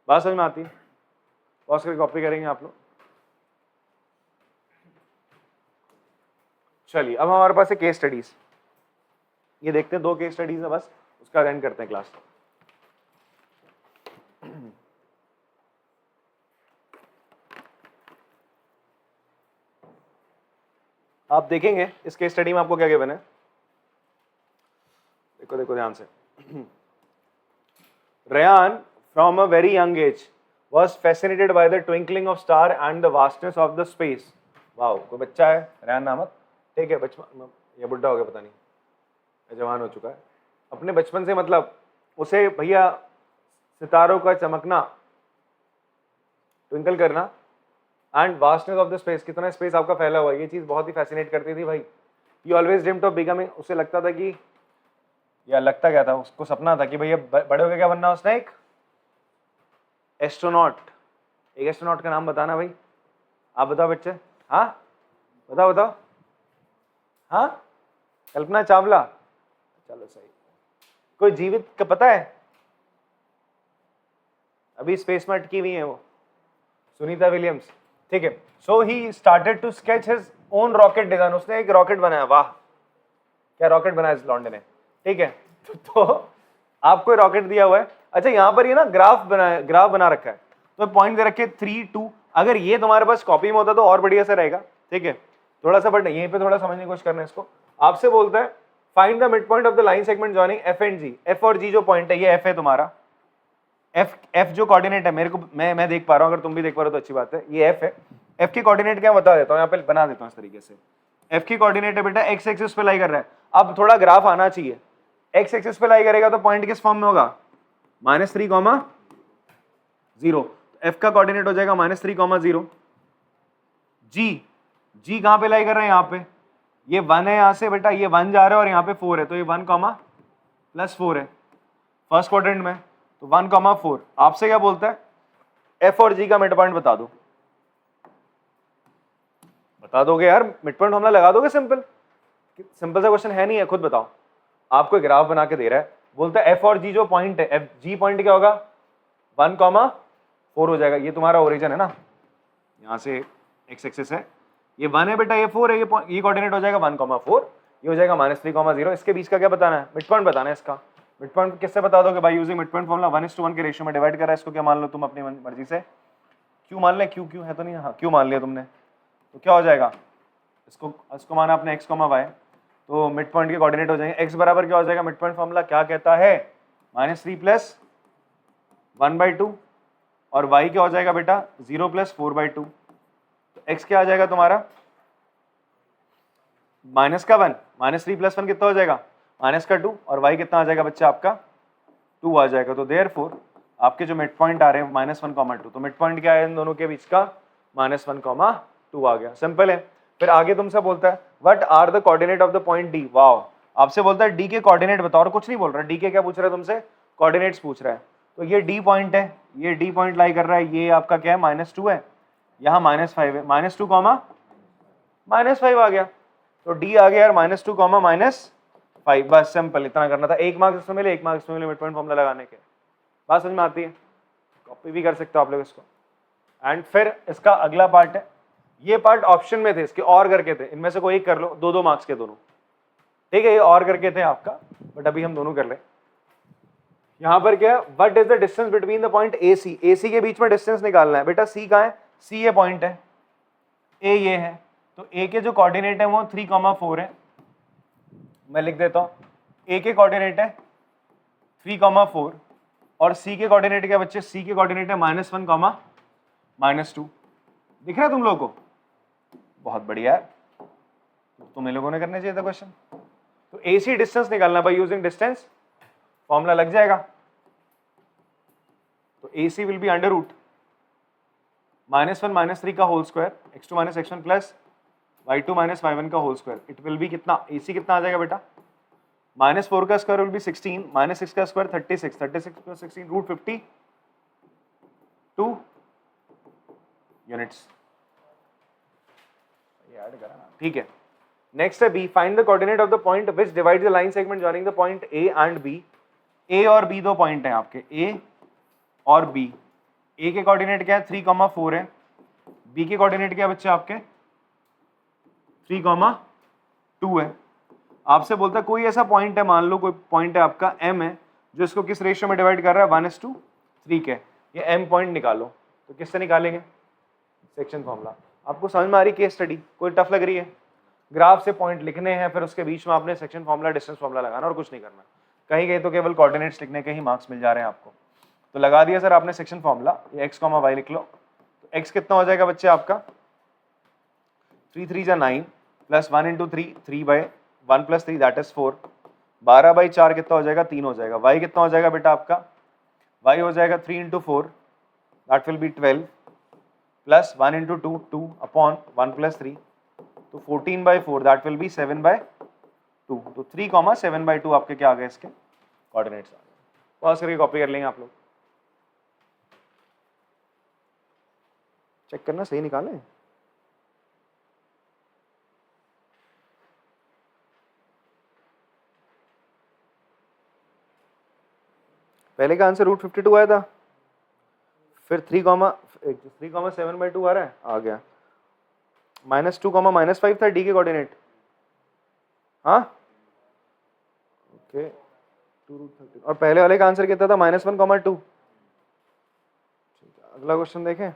बात समझ में आती है, पॉज करके कॉपी करेंगे आप लोग। चलिए अब हमारे पास है केस स्टडीज, ये देखते हैं, 2 केस स्टडीज है बस, उसका अटेंड करते हैं क्लास। आप देखेंगे इस केस स्टडी में आपको क्या गिवन है, देखो देखो ध्यान से। Rayan from a very young age was fascinated by the twinkling of star and the vastness of the space. Wow, कोई बच्चा है रयान नामक, ठीक है, बचपन, ये बुढ़ा हो गया पता नहीं, जवान हो चुका है, अपने बचपन से मतलब उसे भैया सितारों का चमकना, ट्विंकल करना, and vastness of the space, कितना स्पेस आपका फैला हुआ है, ये चीज़ बहुत ही फैसिनेट करती थी भाई। ही ऑलवेज ड्रीम्ड ऑफ बिकमिंग, उसे लगता था कि, या लगता क्या था, उसको सपना था कि भैया बड़े होकर क्या बनना है उसने, एक एस्ट्रोनॉट। एक एस्ट्रोनॉट का नाम बताना भाई, आप बताओ बच्चे, हाँ बताओ बताओ, हाँ कल्पना चावला, चलो सही। कोई जीवित का पता है, अभी स्पेस में अटकी हुई है वो, सुनीता विलियम्स, ठीक है। So he started to sketch his own rocket design, उसने एक रॉकेट बनाया, वाह क्या रॉकेट बनाया इस लॉन्डे ने, ठीक है। तो आपको रॉकेट दिया हुआ है, अच्छा यहाँ पर ये ना ग्राफ बना रखा है, तो पॉइंट दे रखे 3 2, अगर ये तुम्हारे पास कॉपी में होता तो और बढ़िया से रहेगा, ठीक है। थोड़ा सा बट यहीं पे थोड़ा समझने की कोशिश करना है इसको। आपसे बोलता है find the mid point of the line segment joining F and G, F और जी जो पॉइंट है, ये एफ है तुम्हारा, एफ जो कोऑर्डिनेट है, मेरे को मैं देख पा रहा हूं, अगर तुम भी देख पा रहे हो तो अच्छी बात है, ये एफ है। एफ की कोऑर्डिनेट क्या बता देता हूं, यहाँ पे बना देता हूं इस तरीके से। एफ की कोऑर्डिनेट है बेटा एक्स एक्सिस पे लाई कर रहा है, अब थोड़ा ग्राफ आना चाहिए, एक्स एक्सिस पे लाई करेगा तो पॉइंट किस फॉर्म में होगा, -3, 0, एफ का कोऑर्डिनेट हो जाएगा -3, 0। जी कहां पे लाई कर रहे हैं, यहाँ पे, ये 1 है यहाँ से बेटा, ये 1 जा रहा है और यहाँ पे 4 है, तो ये 1, +4 है फर्स्ट क्वाड्रेंट में, तो 1, 4। आपसे क्या बोलता है एफ और जी का मिड पॉइंट बता दो, बता दोगे यार, मिड पॉइंट फॉर्मूला लगा दोगे, सिंपल सा क्वेश्चन है, नहीं है, खुद बताओ। आपको ग्राफ बना के दे रहा है, बोलता है एफ और जी जो पॉइंट है, एफ जी पॉइंट क्या होगा, 1, 4 हो जाएगा, ये तुम्हारा ओरिजिन है ना, यहाँ से एक्स एक्सिस है, ये 1 है बेटा, ये 4 है, ये कोऑर्डिनेट हो जाएगा 1, 4, ये हो जाएगा -3, 0। इसके बीच का क्या बताना है, मिड पॉइंट बताना है इसका। मिड पॉइंट किससे बता दोगे भाई, यूजिंग मिड पॉइंट फॉर्मूला, 1:1 के रेशियो में डिवाइड कर रहा है, इसको क्या मान लो तुम अपनी मर्जी से, क्यों मान ले, क्यों है तो नहीं, हाँ क्यों मान लिया तुमने, तो क्या हो जाएगा, इसको माना आपने x, y, तो मिड पॉइंट के कोऑर्डिनेट हो जाएंगे, x बराबर क्या हो जाएगा, मिड पॉइंट फॉर्मूला क्या कहता है, -3 + 1/2, और y क्या हो जाएगा बेटा 0 + 4/2, तो x क्या आ जाएगा तुम्हारा -1, -3 + 1 कितना हो जाएगा -2, और y कितना आ जाएगा बच्चा आपका 2 आ जाएगा। तो देयरफॉर आपके जो मिड पॉइंट आ रहे हैं -1, 2, तो मिड पॉइंट क्या है इन दोनों के बीच का, -1, 2 आ गया, सिंपल है। फिर आगे तुमसे बोलता है what are the coordinate of the point D, wow, आपसे बोलता है डी के कोऑर्डिनेट बताओ, और कुछ नहीं बोल रहा, डी के क्या पूछ रहा है तुमसे, कोऑर्डिनेट्स पूछ रहा है। तो ये डी पॉइंट है, ये डी पॉइंट लाई कर रहा है, ये आपका क्या है -2 है, यहाँ -5 है, -2, -5 आ गया, तो डी आ गया यार -2, -5, बस सिंपल इतना करना था। 1 मार्क्स इसमें मिले, 1 मार्क्स इसमें मिले मिड पॉइंट फॉर्मूला लगाने के, बात समझ में आती है, कॉपी भी कर सकते हो आप लोग इसको। एंड फिर इसका अगला पार्ट है, ये पार्ट ऑप्शन में थे, इसके और करके थे, इनमें से कोई एक कर लो, 2-2 मार्क्स के दोनों, ठीक है, ये और करके थे आपका, बट अभी हम दोनों कर ले। यहाँ पर क्या है, what is the distance between the point A C, A C के बीच में डिस्टेंस निकालना है बेटा, सी कहाँ है, सी ये पॉइंट है, ए ये है, तो ए के जो कोऑर्डिनेट है वो 3, 4 है, मैं लिख देता हूँ, ए के कोऑर्डिनेट है 3, 4, और सी के कोऑर्डिनेट क्या बच्चे, सी के कोऑर्डिनेट है -1, -2, दिख रहा है तुम लोगों को, बहुत बढ़िया है, तुम्हें लोगों ने करने चाहिए था क्वेश्चन। तो AC डिस्टेंस निकालना बाय यूजिंग डिस्टेंस फॉर्मूला लग जाएगा, तो AC will be under root -1 -3 का whole square, x2 - x1 plus y2 - y1 का whole square, it will be कितना, AC कितना आ जाएगा बेटा, -4 का स्क्वायर विल बी 16, -6 का स्क्वायर 36, 36 + 16 √52 यूनिट्स, ऐड करा ना, ठीक है। नेक्स्ट है B, find the coordinate of the point which divide the line segment joining the point A and B. A और बी दो पॉइंट हैं आपके, ए और बी, ए के कोऑर्डिनेट क्या है 3, 4 है, बी के कोऑर्डिनेट क्या है बच्चे आपके 3, 2 है। आपसे बोलता है कोई ऐसा पॉइंट है, मान लो कोई पॉइंट है आपका m है, जो इसको किस रेशियो में डिवाइड कर रहा है 1:3 के, ये m पॉइंट निकालो, तो किससे निकालेंगे, सेक्शन फॉर्मूला। आपको समझ में आ रही केस स्टडी, कोई टफ लग रही है, ग्राफ से पॉइंट लिखने हैं, फिर उसके बीच में आपने सेक्शन फॉर्मूला डिस्टेंस फॉर्मूला लगाना और कुछ नहीं करना, कहीं कहीं तो केवल कोऑर्डिनेट्स लिखने के ही मार्क्स मिल जा रहे हैं आपको। तो लगा दिया सर आपने सेक्शन फॉर्मूला, ये x, y लिख लो, तो x कितना हो जाएगा बच्चे आपका 3, 3 = 9 + 1 × 3, 3/1 + 3 दैट इज 4, 12/4 कितना हो जाएगा 3 हो जाएगा। y कितना हो जाएगा बेटा आपका, y हो जाएगा 3 × 4 that will be 12 plus 1 × 2 2 upon 1 + 3, तो 14/4 दैट विल बी 7/2, तो 3, 7/2 आपके क्या आ गए इसके कोऑर्डिनेट्स आ गए। पॉज करके कॉपी कर लेंगे आप लोग, चेक करना सही निकालें। पहले का आंसर √52 आया था, फिर 3,7/2 आ रहा है, आ गया। -2, -5 था डी के कोऑर्डिनेट। हाँ ओके, 2√13। और पहले वाले का आंसर कितना था? -1, 2। अगला क्वेश्चन देखें।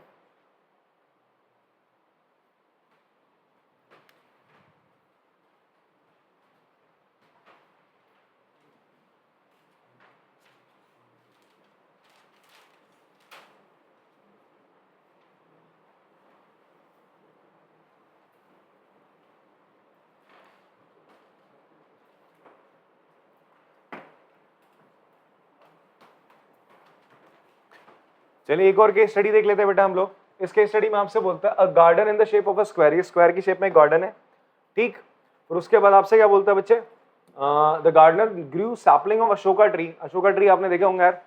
चलिए एक और केस स्टडी देख लेते हैं बेटा हम लोग। इस केस स्टडी में आपसे बोलता है a garden in the shape of a square, ये स्क्वायर की शेप में एक गार्डन है, ठीक। और उसके बाद आपसे क्या बोलता है बच्चे, the gardener grew sapling of Ashoka tree. Ashoka tree आपने देखे होंगे यार,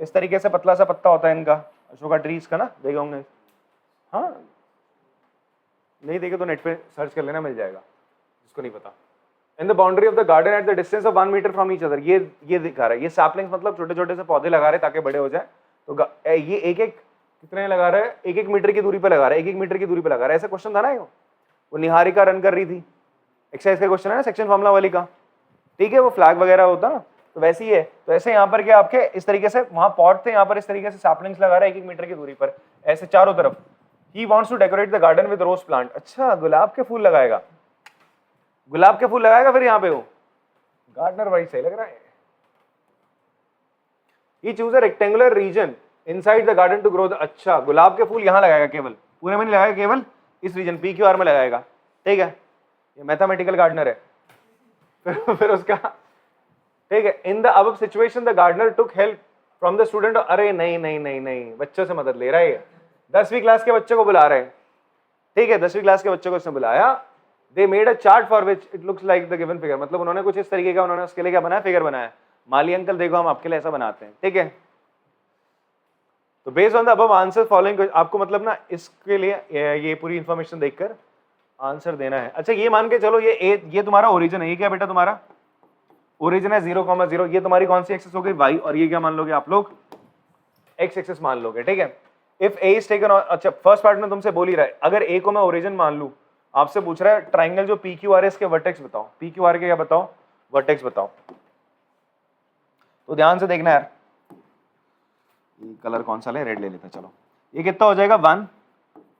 इस तरीके से पतला सा पत्ता होता है इनका, अशोका ट्रीज का ना, देखे होंगे। हाँ नहीं देखे तो नेट पे सर्च कर लेना, मिल जाएगा जिसको नहीं पता। In the boundary of the garden at the distance of 1 metre from each other, ये दिखा रहा है, ये सैपलिंग्स मतलब छोटे छोटे से पौधे लगा रहे ताकि बड़े हो जाए। तो ये एक एक कितने लगा रहे हैं, 1-1 मीटर की दूरी पे लगा रहा है, 1-1 मीटर की दूरी पे लगा रहा है। ऐसा क्वेश्चन था ना, वो निहारिका रन कर रही थी, एक्सरसाइज का क्वेश्चन है ना, सेक्शन फॉर्मूला वाली का, ठीक है, वो फ्लैग वगैरह होता ना, तो वैसे ही है। तो ऐसे यहाँ पर क्या आपके इस तरीके से वहां पॉट थे, यहाँ पर इस तरीके से सैपलिंग्स लगा रहा है 1-1 मीटर की दूरी पर, ऐसे चारों तरफ। He wants to decorate the garden with rose plant. अच्छा, गुलाब के फूल लगाएगा, गुलाब के फूल लगाएगा फिर यहाँ पे वो गार्डनर, वही सही लग रहा है। He choose a rectangular region inside the garden to grow the, अच्छा गुलाब के फूल यहाँ लगाएगा, केवल पूरे में नहीं लगाएगा, केवल इस रीजन PQR में लगाएगा, ठीक है। ये मैथमेटिकल गार्डनर है। फिर उसका ठीक है, in the above situation the gardener took help from the student. अरे नहीं नहीं नहीं नहीं, बच्चों से मदद ले रहा है, 10वीं क्लास के बच्चों को बुला रहे हैं, ठीक है, 10वीं क्लास के बच्चों को उसने बुलाया। They made a chart for which it looks like the given figure, मतलब उन्होंने कुछ इस तरीके का उन्होंने उसके लिए क्या बनाया, फिगर बनाया। माली अंकल देखो हम आपके लिए ऐसा बनाते हैं, ठीक है। तो based on the above answer following, आपको मतलब ना इसके लिए ये पूरी इंफॉर्मेशन देखकर आंसर देना है। अच्छा ये मान के चलो ये तुम्हारा ओरिजिन है, ये क्या बेटा तुम्हारा ओरिजिन है 0,0, ये तुम्हारी कौन सी एक्सिस हो गई y, और ये क्या मान लोगे आप लोग x एक्सिस मान लोगे, ठीक है। इफ a इज टेकन, अच्छा फर्स्ट पार्ट में तुमसे बोल ही रहा है, अगर a को मैं ओरिजिन मान लूं, आपसे पूछ रहा है ट्राइंगल जो PQR है इसके वर्टेक्स बताओ, PQR के क्या बताओ, वर्टेक्स बताओ। तो ध्यान से देखना यार, ये कलर कौन सा ले, रेड ले लेते हैं, चलो। ये कितना हो जाएगा 1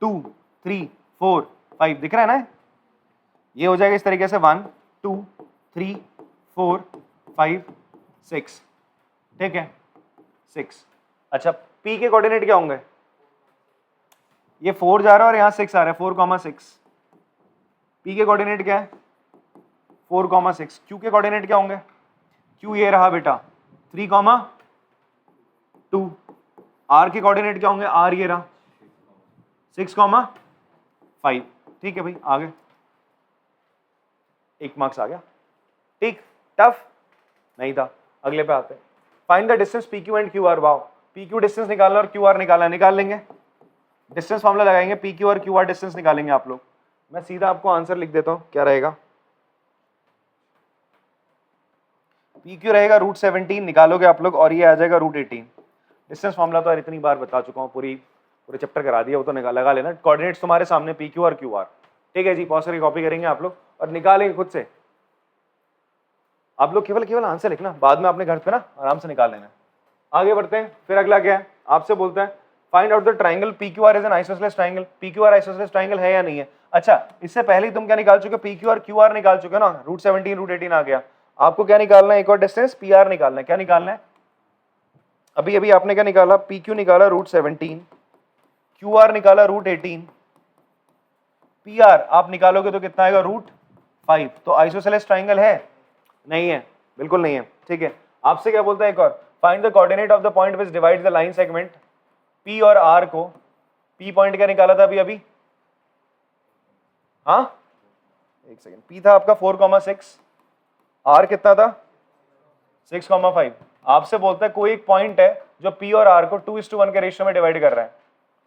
2 3 4 5, दिख रहा है ना, ये हो जाएगा इस तरीके से 1 2 3 4 5 6, ठीक है 6। अच्छा P के कोऑर्डिनेट क्या होंगे, ये 4 जा रहा है और यहाँ 6 आ रहा है, 4,6। P के कोऑर्डिनेट क्या है 4,6। Q के कोऑर्डिनेट क्या होंगे, Q ये रहा बेटा 3,2। R के कोऑर्डिनेट क्या होंगे, R ये रहा 6,5, ठीक है भाई, आगे 1 मार्क्स आ गया, ठीक। टफ नहीं था, अगले पे आते हैं। Find the distance PQ and QR। Wow, PQ distance निकालना और QR निकालना, निकाल लेंगे, डिस्टेंस फॉर्मूला लगाएंगे, PQ और QR डिस्टेंस निकालेंगे आप लोग। मैं सीधा आपको आंसर लिख देता हूं, क्या रहेगा, PQ रहेगा √17 निकालोगे आप लोग, और ये आ जाएगा √18। डिस्टेंस फॉर्मूला तो इतनी बार बता चुका हूँ, पूरे चैप्टर करा दिया, वो तो लगा लेना। कोऑर्डिनेट्स तुम्हारे सामने PQ और QR, ठीक है जी। पॉज करके कॉपी करेंगे आप लोग और निकालेंगे खुद से। आप लोग केवल आंसर लिखना, बाद में अपने घर पे ना आराम से निकाल लेना। आगे बढ़ते हैं, फिर अगला क्या है, आपसे बोलता है find out the triangle PQR is an isosceles triangle. PQR isosceles triangle है या नहीं है। अच्छा इससे पहले तुम क्या निकाल चुके हो, PQ और QR निकाल चुके हो ना, √17 √18 आ गया। आपको क्या निकालना है, एक और डिस्टेंस PR निकालना है। क्या निकालना है, अभी अभी आपने क्या निकाला, PQ निकाला √17, QR निकाला √18, PR आप निकालोगे तो कितना आएगा √5। तो आइसोसेलेस ट्राइंगल है, नहीं है, बिल्कुल नहीं है, ठीक है। आपसे क्या बोलता है एक और, find the coordinate of the point which divide the line segment P और R को। P पॉइंट क्या निकाला था अभी, हाँ एक सेकेंड, P था आपका 4,6, R कितना था 6,5। आपसे बोलता है कोई एक पॉइंट है जो P और R को 2:1 के रेशियो में डिवाइड कर रहा है।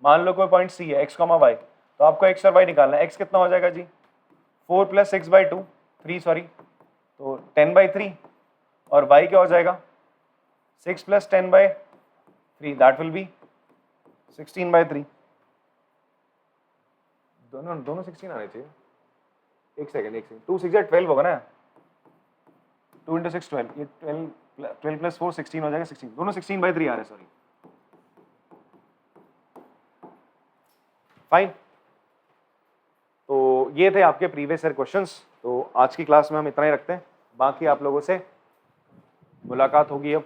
मान लो कोई पॉइंट C है x, y, तो आपको x और y निकालना है। x कितना हो जाएगा जी 4 + 6/2 3 सॉरी, तो 10/3, और y क्या हो जाएगा 6 + 10/3, दैट विल बी 16/3 दोनों दोनों 16 आने चाहिए। एक सेकंड 2 6 12 होगा ना, 2 × 6 12, ये 12 + 4 16 हो जाएगा, 16 दोनों 16/3 आ रहे हैं, सॉरी फाइन। तो ये थे आपके प्रीवियस ईयर क्वेश्चंस। तो आज की क्लास में हम इतना ही रखते हैं, बाकी आप लोगों से मुलाकात होगी अब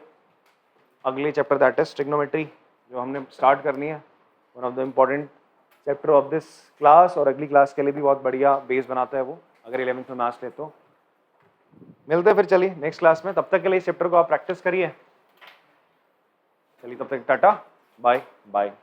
अगले चैप्टर दैट इज ट्रिग्नोमेट्री, जो हमने स्टार्ट करनी है, one of the important chapter of this class, और अगली क्लास के लिए भी बहुत बढ़िया बेस बनाता है वो, अगर 11th में मैथ्स ले तो। मिलते हैं फिर, चलिए नेक्स्ट क्लास में, तब तक के लिए इस चैप्टर को आप प्रैक्टिस करिए। चलिए तब तक टाटा, बाय बाय।